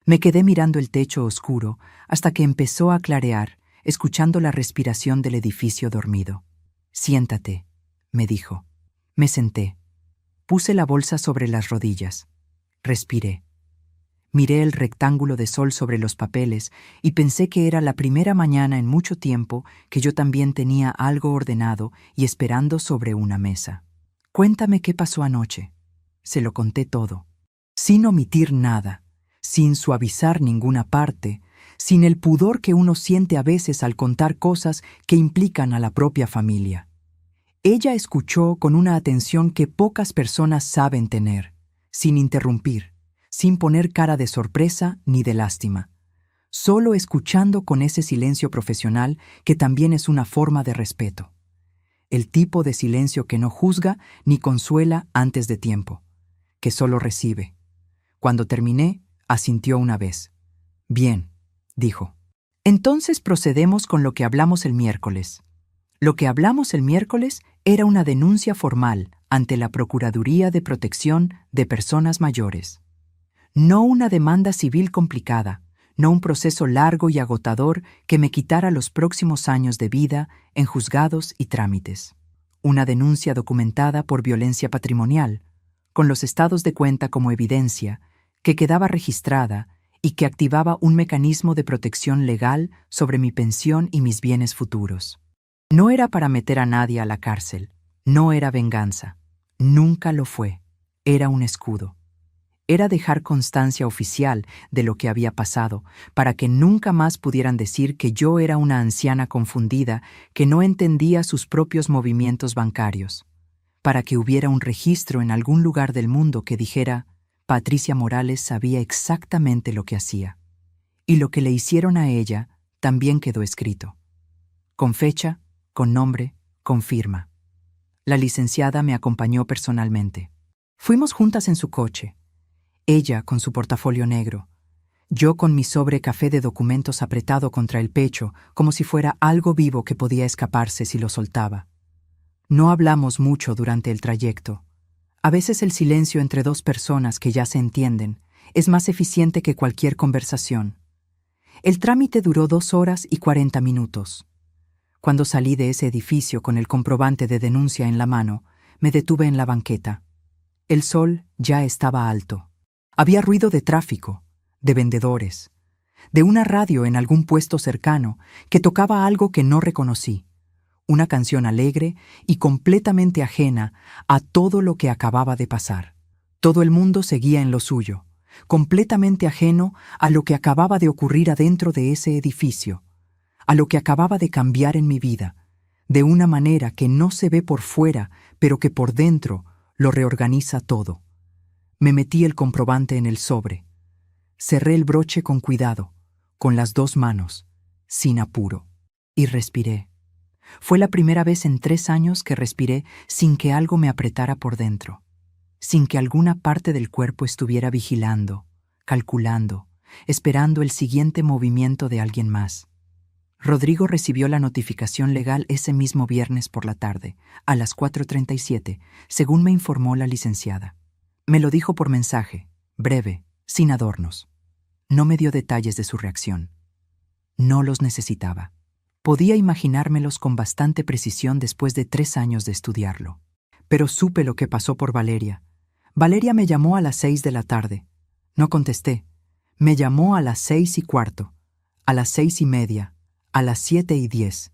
Me quedé mirando el techo oscuro hasta que empezó a clarear, escuchando la respiración del edificio dormido. «Siéntate», me dijo. Me senté. Puse la bolsa sobre las rodillas. Respiré. Miré el rectángulo de sol sobre los papeles y pensé que era la primera mañana en mucho tiempo que yo también tenía algo ordenado y esperando sobre una mesa. «Cuéntame qué pasó anoche». Se lo conté todo, sin omitir nada, sin suavizar ninguna parte, sin el pudor que uno siente a veces al contar cosas que implican a la propia familia. Ella escuchó con una atención que pocas personas saben tener, sin interrumpir, sin poner cara de sorpresa ni de lástima, solo escuchando con ese silencio profesional que también es una forma de respeto. El tipo de silencio que no juzga ni consuela antes de tiempo, que solo recibe. Cuando terminé, asintió una vez. «Bien», dijo. «Entonces procedemos con lo que hablamos el miércoles». Lo que hablamos el miércoles era una denuncia formal ante la Procuraduría de Protección de Personas Mayores. No una demanda civil complicada, no un proceso largo y agotador que me quitara los próximos años de vida en juzgados y trámites. Una denuncia documentada por violencia patrimonial, con los estados de cuenta como evidencia, que quedaba registrada y que activaba un mecanismo de protección legal sobre mi pensión y mis bienes futuros. No era para meter a nadie a la cárcel, no era venganza, nunca lo fue, era un escudo. Era dejar constancia oficial de lo que había pasado, para que nunca más pudieran decir que yo era una anciana confundida que no entendía sus propios movimientos bancarios, para que hubiera un registro en algún lugar del mundo que dijera: Patricia Morales sabía exactamente lo que hacía. Y lo que le hicieron a ella también quedó escrito, con fecha, con nombre, con firma. La licenciada me acompañó personalmente. Fuimos juntas en su coche, ella con su portafolio negro, yo con mi sobre café de documentos apretado contra el pecho, como si fuera algo vivo que podía escaparse si lo soltaba. No hablamos mucho durante el trayecto. A veces el silencio entre dos personas que ya se entienden es más eficiente que cualquier conversación. El trámite duró 2 horas y 40 minutos. Cuando salí de ese edificio con el comprobante de denuncia en la mano, me detuve en la banqueta. El sol ya estaba alto. Había ruido de tráfico, de vendedores. de una radio en algún puesto cercano que tocaba algo que no reconocí, una canción alegre y completamente ajena a todo lo que acababa de pasar. Todo el mundo seguía en lo suyo, completamente ajeno a lo que acababa de ocurrir adentro de ese edificio, a lo que acababa de cambiar en mi vida, de una manera que no se ve por fuera, pero que por dentro lo reorganiza todo. Me metí el comprobante en el sobre. Cerré el broche con cuidado, con las 2 manos, sin apuro, y respiré. Fue la primera vez en 3 años que respiré sin que algo me apretara por dentro, sin que alguna parte del cuerpo estuviera vigilando, calculando, esperando el siguiente movimiento de alguien más. Rodrigo recibió la notificación legal ese mismo viernes por la tarde, a las 4:37, según me informó la licenciada. Me lo dijo por mensaje, breve, sin adornos. No me dio detalles de su reacción. No los necesitaba. Podía imaginármelos con bastante precisión después de 3 años de estudiarlo. Pero supe lo que pasó por Valeria. Valeria me llamó a las 6 de la tarde. No contesté. Me llamó a las 6:15, a las 6:30, a las 7:10.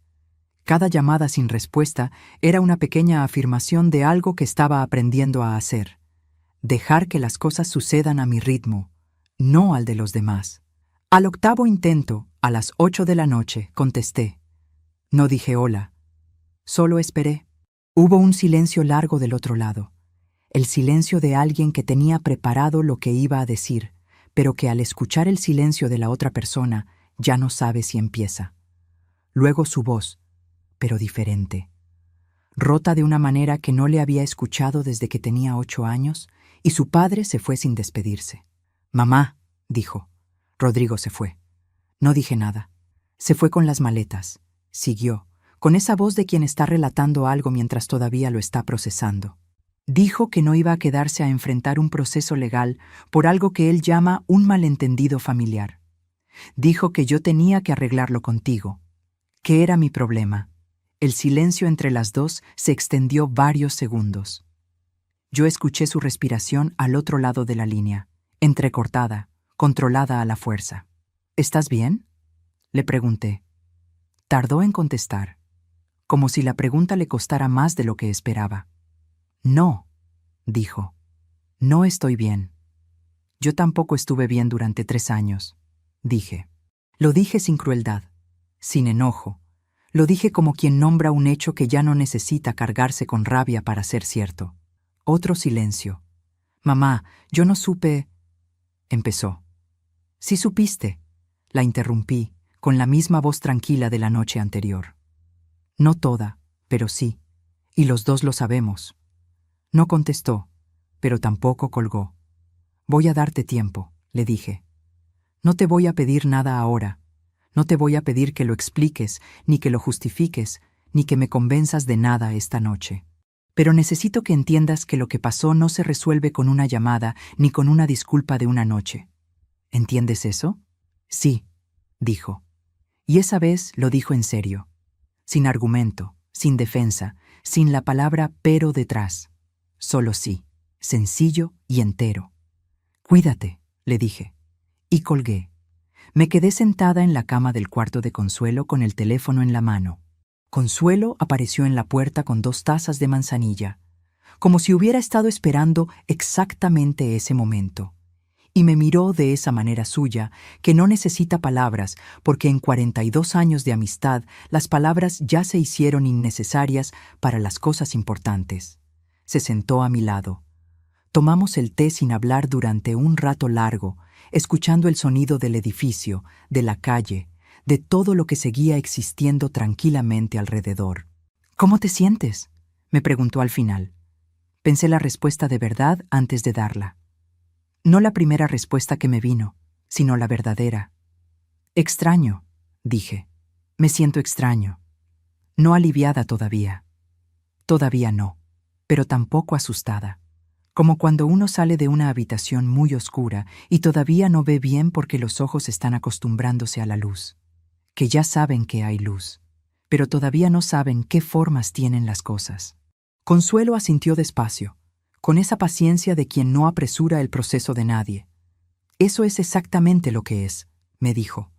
Cada llamada sin respuesta era una pequeña afirmación de algo que estaba aprendiendo a hacer. Dejar que las cosas sucedan a mi ritmo, no al de los demás. Al 8º intento, a las 8 de la noche, contesté. No dije hola. Solo esperé. Hubo un silencio largo del otro lado. El silencio de alguien que tenía preparado lo que iba a decir, pero que al escuchar el silencio de la otra persona ya no sabe si empieza. Luego su voz, pero diferente. Rota de una manera que no le había escuchado desde que tenía 8 años, y su padre se fue sin despedirse. «Mamá», dijo. Rodrigo se fue. No dije nada. Se fue con las maletas. Siguió, con esa voz de quien está relatando algo mientras todavía lo está procesando. Dijo que no iba a quedarse a enfrentar un proceso legal por algo que él llama un malentendido familiar. Dijo que yo tenía que arreglarlo contigo. ¿Qué era mi problema? El silencio entre las dos se extendió varios segundos. Yo escuché su respiración al otro lado de la línea, entrecortada, controlada a la fuerza. ¿Estás bien?, le pregunté. Tardó en contestar, como si la pregunta le costara más de lo que esperaba. No, dijo. No estoy bien. Yo tampoco estuve bien durante 3 años, dije. Lo dije sin crueldad, sin enojo. Lo dije como quien nombra un hecho que ya no necesita cargarse con rabia para ser cierto. Otro silencio. Mamá, yo no supe... Empezó. Sí supiste, la interrumpí, con la misma voz tranquila de la noche anterior. No toda, pero sí, y los dos lo sabemos. No contestó, pero tampoco colgó. Voy a darte tiempo, le dije. No te voy a pedir nada ahora. No te voy a pedir que lo expliques, ni que lo justifiques, ni que me convenzas de nada esta noche. Pero necesito que entiendas que lo que pasó no se resuelve con una llamada ni con una disculpa de una noche. ¿Entiendes eso? Sí, dijo. Y esa vez lo dijo en serio. Sin argumento, sin defensa, sin la palabra pero detrás. Solo sí, sencillo y entero. Cuídate, le dije. Y colgué. Me quedé sentada en la cama del cuarto de Consuelo con el teléfono en la mano. Consuelo apareció en la puerta con 2 tazas de manzanilla, como si hubiera estado esperando exactamente ese momento. Y me miró de esa manera suya, que no necesita palabras, porque en 42 años de amistad las palabras ya se hicieron innecesarias para las cosas importantes. Se sentó a mi lado. Tomamos el té sin hablar durante un rato largo, escuchando el sonido del edificio, de la calle, de todo lo que seguía existiendo tranquilamente alrededor. «¿Cómo te sientes?», me preguntó al final. Pensé la respuesta de verdad antes de darla. No la primera respuesta que me vino, sino la verdadera. «Extraño», dije. «Me siento extraño. No aliviada todavía. Todavía no, pero tampoco asustada. Como cuando uno sale de una habitación muy oscura y todavía no ve bien porque los ojos están acostumbrándose a la luz. Que ya saben que hay luz, pero todavía no saben qué formas tienen las cosas». Consuelo asintió despacio, con esa paciencia de quien no apresura el proceso de nadie. «Eso es exactamente lo que es», me dijo.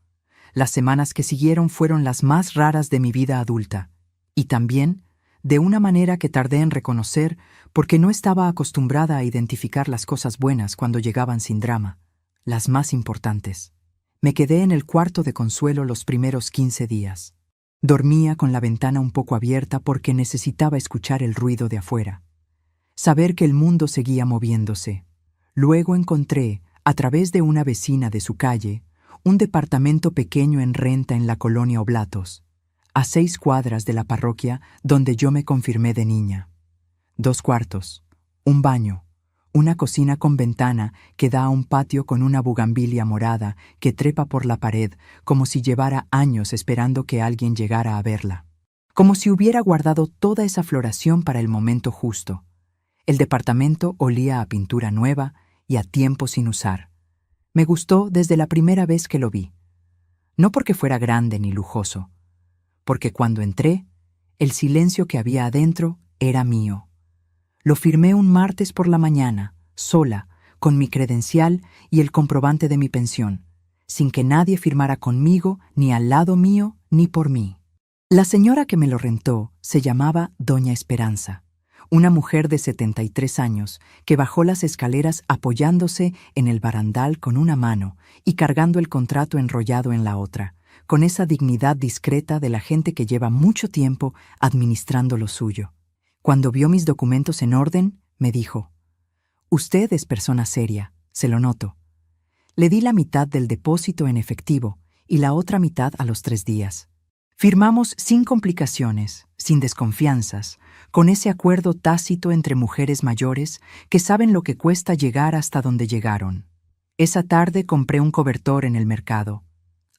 Las semanas que siguieron fueron las más raras de mi vida adulta, y también de una manera que tardé en reconocer porque no estaba acostumbrada a identificar las cosas buenas cuando llegaban sin drama, las más importantes. Me quedé en el cuarto de Consuelo los primeros 15 días. Dormía con la ventana un poco abierta porque necesitaba escuchar el ruido de afuera. Saber que el mundo seguía moviéndose. Luego encontré, a través de una vecina de su calle, un departamento pequeño en renta en la colonia Oblatos, a 6 cuadras de la parroquia donde yo me confirmé de niña. 2 cuartos, un baño, una cocina con ventana que da a un patio con una bugambilia morada que trepa por la pared como si llevara años esperando que alguien llegara a verla. Como si hubiera guardado toda esa floración para el momento justo. El departamento olía a pintura nueva y a tiempo sin usar. Me gustó desde la primera vez que lo vi. No porque fuera grande ni lujoso, porque cuando entré, el silencio que había adentro era mío. Lo firmé un martes por la mañana, sola, con mi credencial y el comprobante de mi pensión, sin que nadie firmara conmigo, ni al lado mío, ni por mí. La señora que me lo rentó se llamaba Doña Esperanza, una mujer de 73 años que bajó las escaleras apoyándose en el barandal con una mano y cargando el contrato enrollado en la otra, con esa dignidad discreta de la gente que lleva mucho tiempo administrando lo suyo. Cuando vio mis documentos en orden, me dijo: «Usted es persona seria, se lo noto». Le di la mitad del depósito en efectivo y la otra mitad a los 3 días. Firmamos sin complicaciones, sin desconfianzas, con ese acuerdo tácito entre mujeres mayores que saben lo que cuesta llegar hasta donde llegaron. Esa tarde compré un cobertor en el mercado,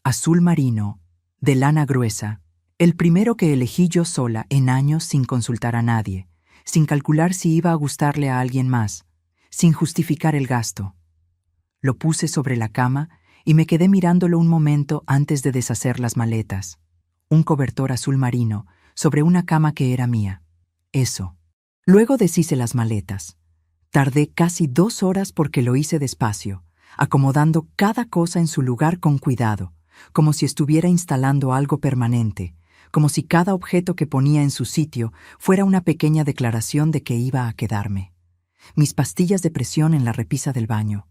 azul marino, de lana gruesa, el primero que elegí yo sola en años sin consultar a nadie, sin calcular si iba a gustarle a alguien más, sin justificar el gasto. Lo puse sobre la cama y me quedé mirándolo un momento antes de deshacer las maletas. Un cobertor azul marino sobre una cama que era mía. Eso. Luego deshice las maletas. Tardé casi 2 horas porque lo hice despacio, acomodando cada cosa en su lugar con cuidado, como si estuviera instalando algo permanente, como si cada objeto que ponía en su sitio fuera una pequeña declaración de que iba a quedarme. Mis pastillas de presión en la repisa del baño.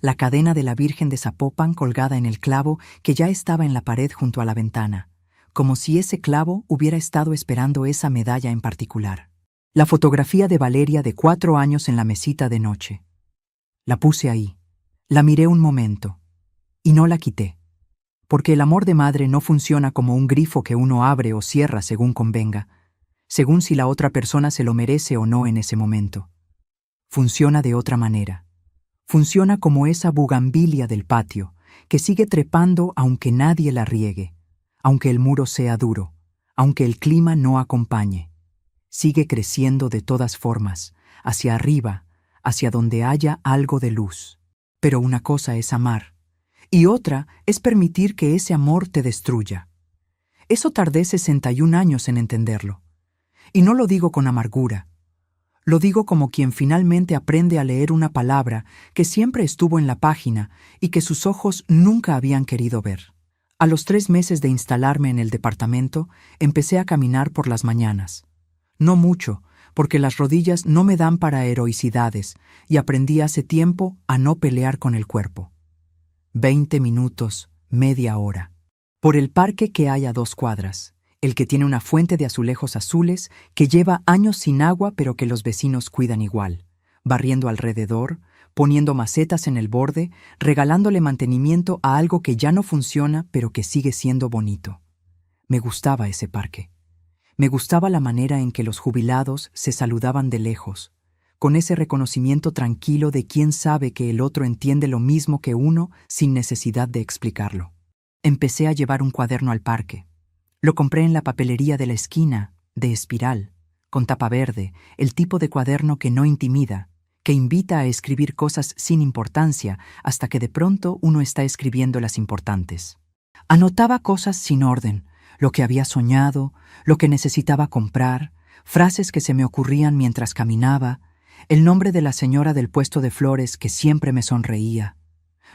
La cadena de la Virgen de Zapopan colgada en el clavo que ya estaba en la pared junto a la ventana, como si ese clavo hubiera estado esperando esa medalla en particular. La fotografía de Valeria de 4 años en la mesita de noche. La puse ahí. La miré un momento. Y no la quité. Porque el amor de madre no funciona como un grifo que uno abre o cierra según convenga, según si la otra persona se lo merece o no en ese momento. Funciona de otra manera. Funciona como esa bugambilia del patio, que sigue trepando aunque nadie la riegue, aunque el muro sea duro, aunque el clima no acompañe. Sigue creciendo de todas formas, hacia arriba, hacia donde haya algo de luz. Pero una cosa es amar, y otra es permitir que ese amor te destruya. Eso tardé 61 años en entenderlo. Y no lo digo con amargura. Lo digo como quien finalmente aprende a leer una palabra que siempre estuvo en la página y que sus ojos nunca habían querido ver. A los 3 meses de instalarme en el departamento, empecé a caminar por las mañanas. No mucho, porque las rodillas no me dan para heroicidades, y aprendí hace tiempo a no pelear con el cuerpo. 20 minutos, media hora. Por el parque que hay a 2 cuadras, el que tiene una fuente de azulejos azules que lleva años sin agua pero que los vecinos cuidan igual, barriendo alrededor, poniendo macetas en el borde, regalándole mantenimiento a algo que ya no funciona pero que sigue siendo bonito. Me gustaba ese parque. Me gustaba la manera en que los jubilados se saludaban de lejos, con ese reconocimiento tranquilo de quien sabe que el otro entiende lo mismo que uno sin necesidad de explicarlo. Empecé a llevar un cuaderno al parque. Lo compré en la papelería de la esquina, de espiral, con tapa verde, el tipo de cuaderno que no intimida, que invita a escribir cosas sin importancia hasta que de pronto uno está escribiendo las importantes. Anotaba cosas sin orden, lo que había soñado, lo que necesitaba comprar, frases que se me ocurrían mientras caminaba, el nombre de la señora del puesto de flores que siempre me sonreía.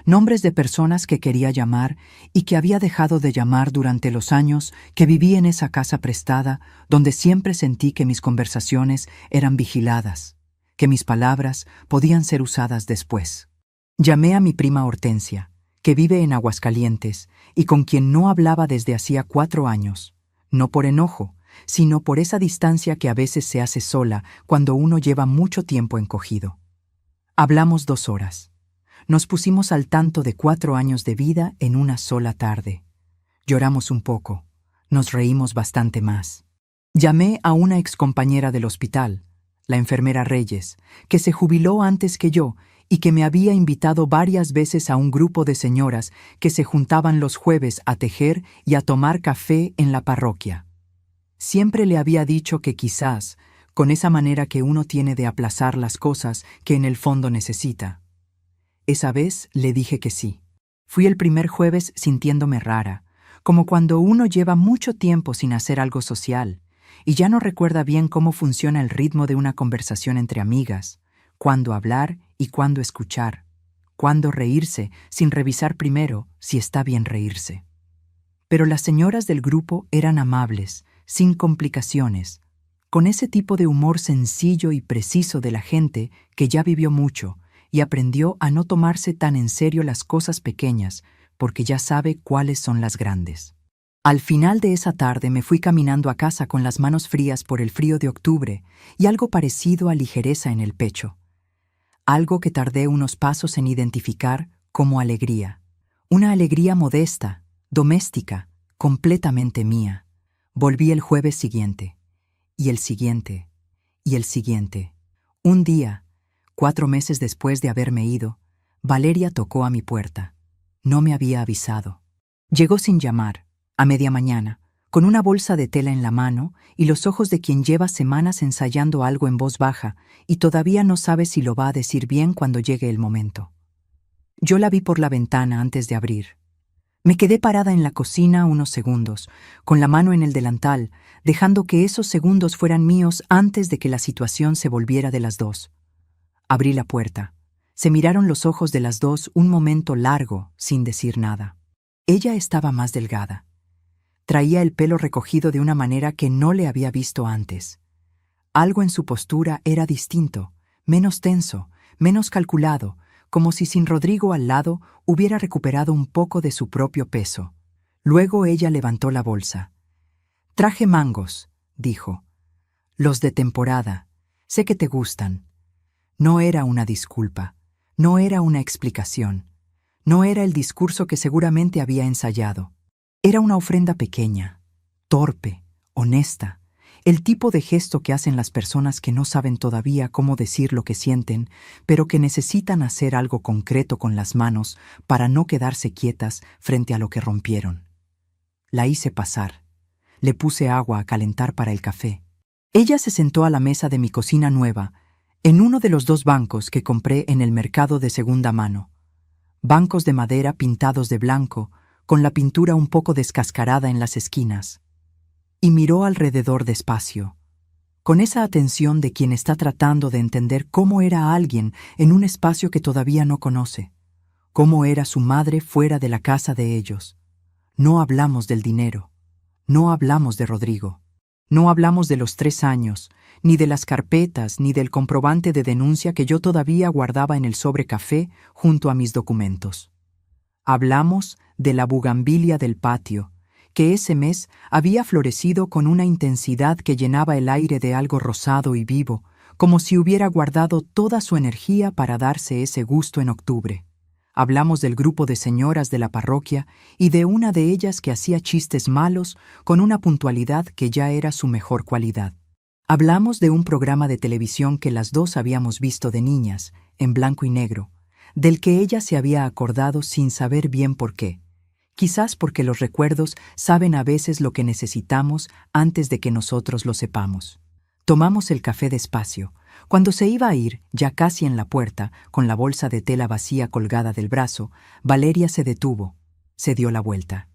nombres de personas que quería llamar y que había dejado de llamar durante los años que viví en esa casa prestada, donde siempre sentí que mis conversaciones eran vigiladas, que mis palabras podían ser usadas después. Llamé a mi prima Hortensia, que vive en Aguascalientes y con quien no hablaba desde hacía 4 años, no por enojo, sino por esa distancia que a veces se hace sola cuando uno lleva mucho tiempo encogido. Hablamos 2 horas. Nos pusimos al tanto de 4 años de vida en una sola tarde. Lloramos un poco, nos reímos bastante más. Llamé a una excompañera del hospital, la enfermera Reyes, que se jubiló antes que yo y que me había invitado varias veces a un grupo de señoras que se juntaban los jueves a tejer y a tomar café en la parroquia. Siempre le había dicho que quizás, con esa manera que uno tiene de aplazar las cosas que en el fondo necesita. Esa vez le dije que sí. Fui el primer jueves sintiéndome rara, como cuando uno lleva mucho tiempo sin hacer algo social y ya no recuerda bien cómo funciona el ritmo de una conversación entre amigas, cuándo hablar y cuándo escuchar, cuándo reírse sin revisar primero si está bien reírse. Pero las señoras del grupo eran amables, sin complicaciones, con ese tipo de humor sencillo y preciso de la gente que ya vivió mucho y aprendió a no tomarse tan en serio las cosas pequeñas porque ya sabe cuáles son las grandes. Al final de esa tarde me fui caminando a casa con las manos frías por el frío de octubre y algo parecido a ligereza en el pecho. Algo que tardé unos pasos en identificar como alegría. Una alegría modesta, doméstica, completamente mía. Volví el jueves siguiente, y el siguiente, y el siguiente. Un día, 4 meses después de haberme ido, Valeria tocó a mi puerta. No me había avisado. Llegó sin llamar, a media mañana, con una bolsa de tela en la mano y los ojos de quien lleva semanas ensayando algo en voz baja y todavía no sabe si lo va a decir bien cuando llegue el momento. Yo la vi por la ventana antes de abrir. Me quedé parada en la cocina unos segundos, con la mano en el delantal, dejando que esos segundos fueran míos antes de que la situación se volviera de las dos. Abrí la puerta. Se miraron los ojos de las dos un momento largo, sin decir nada. Ella estaba más delgada. Traía el pelo recogido de una manera que no le había visto antes. Algo en su postura era distinto, menos tenso, menos calculado, como si sin Rodrigo al lado hubiera recuperado un poco de su propio peso. Luego ella levantó la bolsa. «Traje mangos», dijo. «Los de temporada. Sé que te gustan». No era una disculpa, no era una explicación, no era el discurso que seguramente había ensayado. Era una ofrenda pequeña, torpe, honesta, el tipo de gesto que hacen las personas que no saben todavía cómo decir lo que sienten, pero que necesitan hacer algo concreto con las manos para no quedarse quietas frente a lo que rompieron. La hice pasar. Le puse agua a calentar para el café. Ella se sentó a la mesa de mi cocina nueva, en uno de los 2 bancos que compré en el mercado de segunda mano. Bancos de madera pintados de blanco, con la pintura un poco descascarada en las esquinas. Y miró alrededor despacio, con esa atención de quien está tratando de entender cómo era alguien en un espacio que todavía no conoce, cómo era su madre fuera de la casa de ellos. No hablamos del dinero, no hablamos de Rodrigo, no hablamos de los 3 años, ni de las carpetas, ni del comprobante de denuncia que yo todavía guardaba en el sobre café junto a mis documentos. Hablamos de la bugambilia del patio, que ese mes había florecido con una intensidad que llenaba el aire de algo rosado y vivo, como si hubiera guardado toda su energía para darse ese gusto en octubre. Hablamos del grupo de señoras de la parroquia y de una de ellas que hacía chistes malos con una puntualidad que ya era su mejor cualidad. Hablamos de un programa de televisión que las dos habíamos visto de niñas, en blanco y negro, del que ella se había acordado sin saber bien por qué. Quizás porque los recuerdos saben a veces lo que necesitamos antes de que nosotros lo sepamos. Tomamos el café despacio. Cuando se iba a ir, ya casi en la puerta, con la bolsa de tela vacía colgada del brazo, Valeria se detuvo, se dio la vuelta.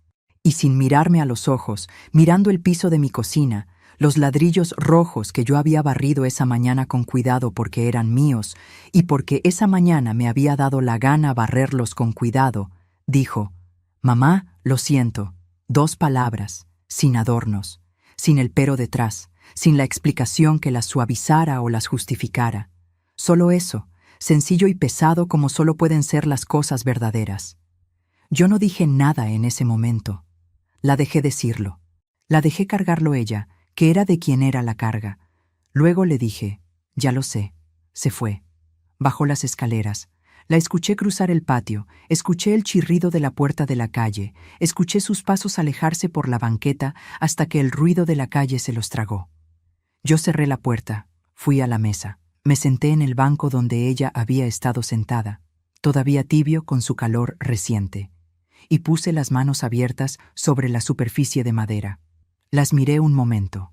Y sin mirarme a los ojos, mirando el piso de mi cocina, los ladrillos rojos que yo había barrido esa mañana con cuidado porque eran míos y porque esa mañana me había dado la gana barrerlos con cuidado, dijo: «Mamá, lo siento». 2 palabras, sin adornos, sin el pero detrás, sin la explicación que las suavizara o las justificara. Solo eso, sencillo y pesado como solo pueden ser las cosas verdaderas. Yo no dije nada en ese momento. La dejé decirlo. La dejé cargarlo ella, que era de quien era la carga. Luego le dije: «Ya lo sé». Se fue. Bajó las escaleras. La escuché cruzar el patio, escuché el chirrido de la puerta de la calle, escuché sus pasos alejarse por la banqueta hasta que el ruido de la calle se los tragó. Yo cerré la puerta, fui a la mesa, me senté en el banco donde ella había estado sentada, todavía tibio con su calor reciente, y puse las manos abiertas sobre la superficie de madera. Las miré un momento.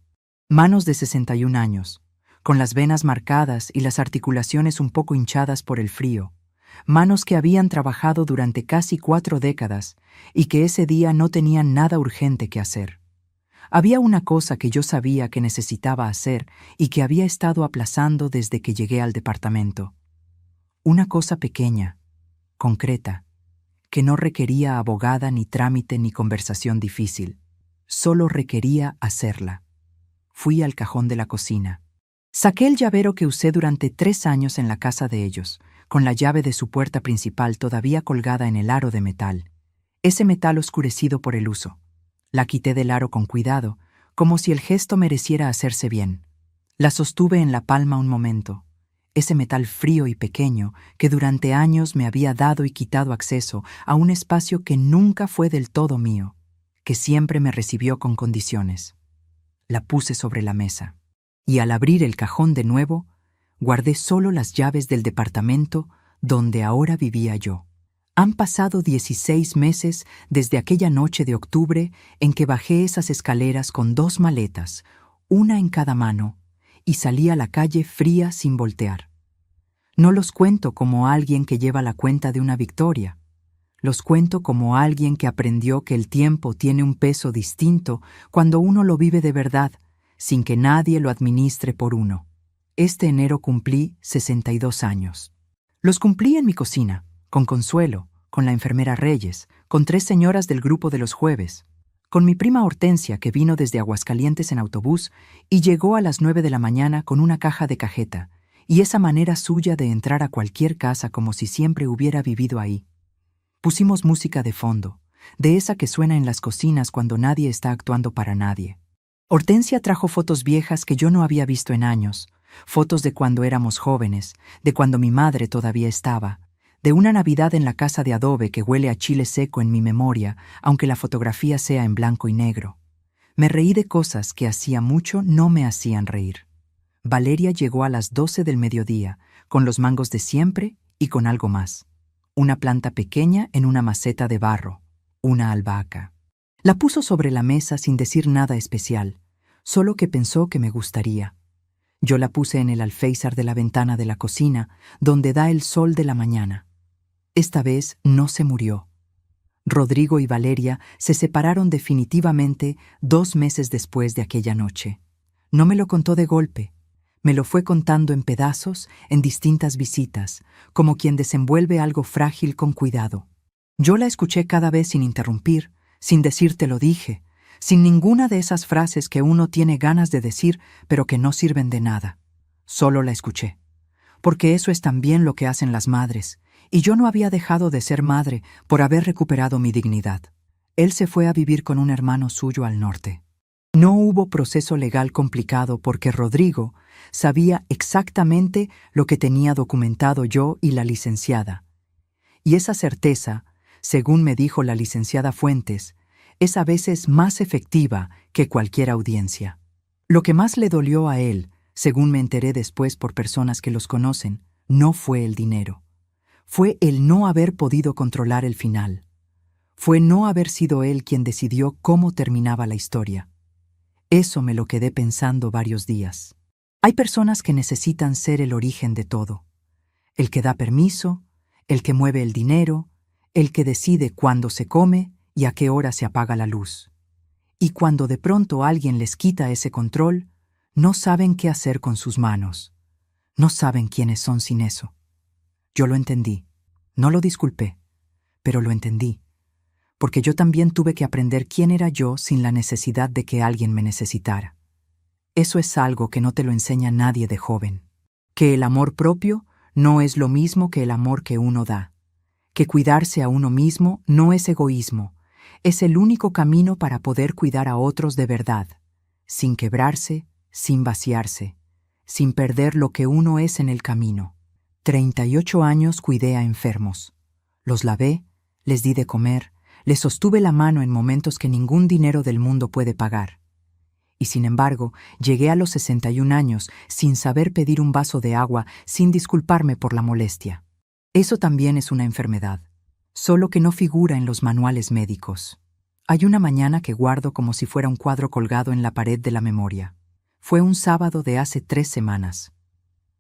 Manos de 61 años, con las venas marcadas y las articulaciones un poco hinchadas por el frío. Manos que habían trabajado durante casi 4 décadas y que ese día no tenían nada urgente que hacer. Había una cosa que yo sabía que necesitaba hacer y que había estado aplazando desde que llegué al departamento. Una cosa pequeña, concreta, que no requería abogada ni trámite ni conversación difícil. Solo requería hacerla. Fui al cajón de la cocina. Saqué el llavero que usé durante 3 años en la casa de ellos, con la llave de su puerta principal todavía colgada en el aro de metal, ese metal oscurecido por el uso. La quité del aro con cuidado, como si el gesto mereciera hacerse bien. La sostuve en la palma un momento, ese metal frío y pequeño que durante años me había dado y quitado acceso a un espacio que nunca fue del todo mío, que siempre me recibió con condiciones. La puse sobre la mesa, y al abrir el cajón de nuevo, guardé solo las llaves del departamento donde ahora vivía yo. Han pasado 16 meses desde aquella noche de octubre en que bajé esas escaleras con 2 maletas, una en cada mano, y salí a la calle fría sin voltear. No los cuento como alguien que lleva la cuenta de una victoria. Los cuento como alguien que aprendió que el tiempo tiene un peso distinto cuando uno lo vive de verdad, sin que nadie lo administre por uno. Este enero cumplí 62 años. Los cumplí en mi cocina, con Consuelo, con la enfermera Reyes, con 3 señoras del grupo de los jueves, con mi prima Hortensia, que vino desde Aguascalientes en autobús y llegó a las 9 de la mañana con una caja de cajeta, y esa manera suya de entrar a cualquier casa como si siempre hubiera vivido ahí. Pusimos música de fondo, de esa que suena en las cocinas cuando nadie está actuando para nadie. Hortensia trajo fotos viejas que yo no había visto en años, fotos de cuando éramos jóvenes, de cuando mi madre todavía estaba, de una Navidad en la casa de adobe que huele a chile seco en mi memoria, aunque la fotografía sea en blanco y negro. Me reí de cosas que hacía mucho no me hacían reír. Valeria llegó a las 12 del mediodía, con los mangos de siempre y con algo más. Una planta pequeña en una maceta de barro, una albahaca. La puso sobre la mesa sin decir nada especial, solo que pensó que me gustaría. Yo la puse en el alféizar de la ventana de la cocina, donde da el sol de la mañana. Esta vez no se murió. Rodrigo y Valeria se separaron definitivamente 2 meses después de aquella noche. No me lo contó de golpe. Me lo fue contando en pedazos, en distintas visitas, como quien desenvuelve algo frágil con cuidado. Yo la escuché cada vez sin interrumpir, sin decir te lo dije, sin ninguna de esas frases que uno tiene ganas de decir, pero que no sirven de nada. Solo la escuché. Porque eso es también lo que hacen las madres, y yo no había dejado de ser madre por haber recuperado mi dignidad. Él se fue a vivir con un hermano suyo al norte. No hubo proceso legal complicado porque Rodrigo sabía exactamente lo que tenía documentado yo y la licenciada. Y esa certeza, según me dijo la licenciada Fuentes, es a veces más efectiva que cualquier audiencia. Lo que más le dolió a él, según me enteré después por personas que los conocen, no fue el dinero. Fue el no haber podido controlar el final. Fue no haber sido él quien decidió cómo terminaba la historia. Eso me lo quedé pensando varios días. Hay personas que necesitan ser el origen de todo. El que da permiso, el que mueve el dinero, el que decide cuándo se come y a qué hora se apaga la luz. Y cuando de pronto alguien les quita ese control, no saben qué hacer con sus manos. No saben quiénes son sin eso. Yo lo entendí. No lo disculpé, pero lo entendí. Porque yo también tuve que aprender quién era yo sin la necesidad de que alguien me necesitara. Eso es algo que no te lo enseña nadie de joven. Que el amor propio no es lo mismo que el amor que uno da. Que cuidarse a uno mismo no es egoísmo. Es el único camino para poder cuidar a otros de verdad, sin quebrarse, sin vaciarse, sin perder lo que uno es en el camino. 38 años cuidé a enfermos. Los lavé, les di de comer, les sostuve la mano en momentos que ningún dinero del mundo puede pagar. Y sin embargo, llegué a los 61 años sin saber pedir un vaso de agua, sin disculparme por la molestia. Eso también es una enfermedad, solo que no figura en los manuales médicos. Hay una mañana que guardo como si fuera un cuadro colgado en la pared de la memoria. Fue un sábado de hace 3 semanas.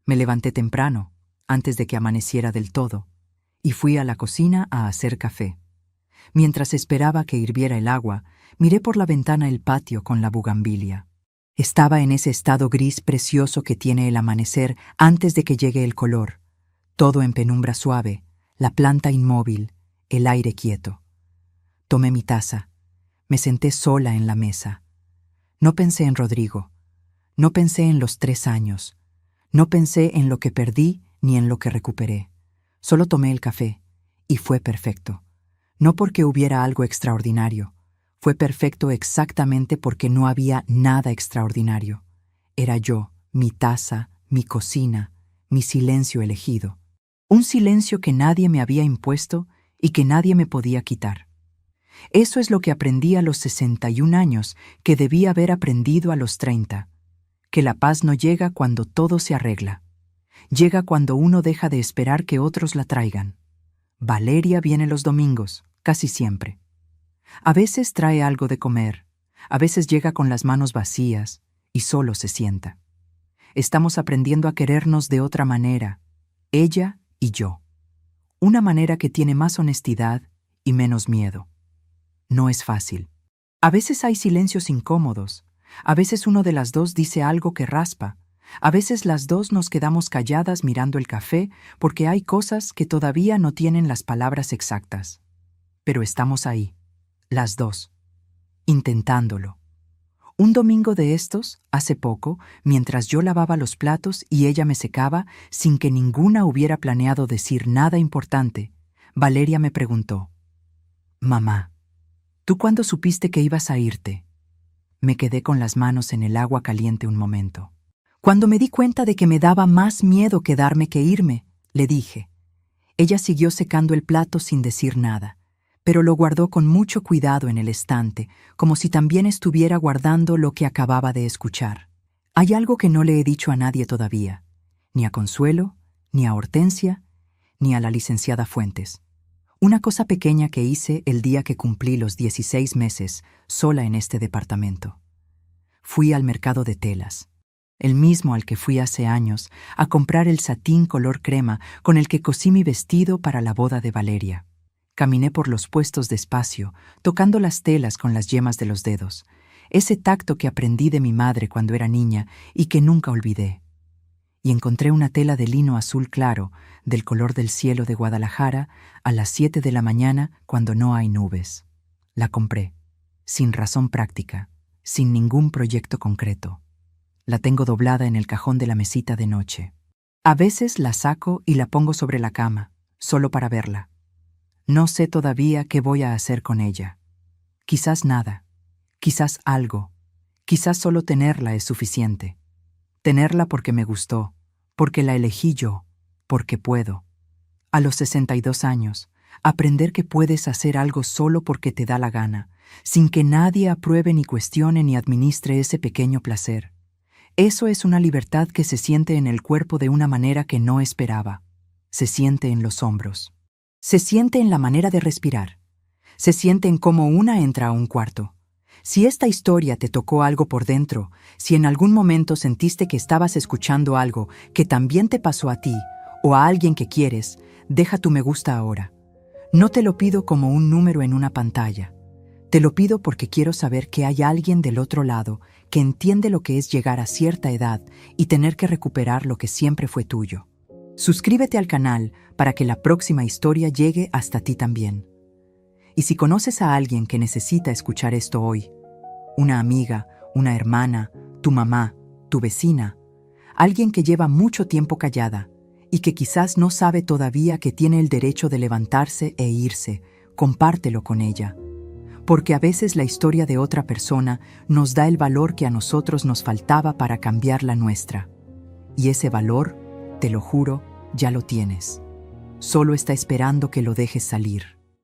Me levanté temprano, antes de que amaneciera del todo, y fui a la cocina a hacer café. Mientras esperaba que hirviera el agua, miré por la ventana el patio con la bugambilia. Estaba en ese estado gris precioso que tiene el amanecer antes de que llegue el color. Todo en penumbra suave, la planta inmóvil, el aire quieto. Tomé mi taza. Me senté sola en la mesa. No pensé en Rodrigo. No pensé en los 3 años. No pensé en lo que perdí ni en lo que recuperé. Solo tomé el café, y fue perfecto. No porque hubiera algo extraordinario. Fue perfecto exactamente porque no había nada extraordinario. Era yo, mi taza, mi cocina, mi silencio elegido. Un silencio que nadie me había impuesto y que nadie me podía quitar. Eso es lo que aprendí a los 61 años, que debí haber aprendido a los 30. Que la paz no llega cuando todo se arregla. Llega cuando uno deja de esperar que otros la traigan. Valeria viene los domingos, casi siempre. A veces trae algo de comer, a veces llega con las manos vacías y solo se sienta. Estamos aprendiendo a querernos de otra manera, ella y yo. Una manera que tiene más honestidad y menos miedo. No es fácil. A veces hay silencios incómodos, a veces uno de las dos dice algo que raspa, a veces las dos nos quedamos calladas mirando el café porque hay cosas que todavía no tienen las palabras exactas. Pero estamos ahí, las dos, intentándolo. Un domingo de estos, hace poco, mientras yo lavaba los platos y ella me secaba, sin que ninguna hubiera planeado decir nada importante, Valeria me preguntó: «Mamá, ¿tú cuándo supiste que ibas a irte?» Me quedé con las manos en el agua caliente un momento. «Cuando me di cuenta de que me daba más miedo quedarme que irme», le dije. Ella siguió secando el plato sin decir nada, pero lo guardó con mucho cuidado en el estante, como si también estuviera guardando lo que acababa de escuchar. Hay algo que no le he dicho a nadie todavía, ni a Consuelo, ni a Hortensia, ni a la licenciada Fuentes. Una cosa pequeña que hice el día que cumplí los 16 meses, sola en este departamento. Fui al mercado de telas, el mismo al que fui hace años, a comprar el satín color crema con el que cosí mi vestido para la boda de Valeria. Caminé por los puestos despacio, tocando las telas con las yemas de los dedos, ese tacto que aprendí de mi madre cuando era niña y que nunca olvidé. Y encontré una tela de lino azul claro, del color del cielo de Guadalajara, a las 7 de la mañana cuando no hay nubes. La compré, sin razón práctica, sin ningún proyecto concreto. La tengo doblada en el cajón de la mesita de noche. A veces la saco y la pongo sobre la cama, solo para verla. No sé todavía qué voy a hacer con ella. Quizás nada, quizás algo, quizás solo tenerla es suficiente. Tenerla porque me gustó, porque la elegí yo, porque puedo. A los 62 años, aprender que puedes hacer algo solo porque te da la gana, sin que nadie apruebe ni cuestione ni administre ese pequeño placer. Eso es una libertad que se siente en el cuerpo de una manera que no esperaba. Se siente en los hombros. Se siente en la manera de respirar. Se siente en cómo una entra a un cuarto. Si esta historia te tocó algo por dentro, si en algún momento sentiste que estabas escuchando algo que también te pasó a ti o a alguien que quieres, deja tu me gusta ahora. No te lo pido como un número en una pantalla. Te lo pido porque quiero saber que hay alguien del otro lado que entiende lo que es llegar a cierta edad y tener que recuperar lo que siempre fue tuyo. Suscríbete al canal para que la próxima historia llegue hasta ti también. Y si conoces a alguien que necesita escuchar esto hoy, una amiga, una hermana, tu mamá, tu vecina, alguien que lleva mucho tiempo callada y que quizás no sabe todavía que tiene el derecho de levantarse e irse, compártelo con ella. Porque a veces la historia de otra persona nos da el valor que a nosotros nos faltaba para cambiar la nuestra. Y ese valor, te lo juro, ya lo tienes. Solo está esperando que lo dejes salir.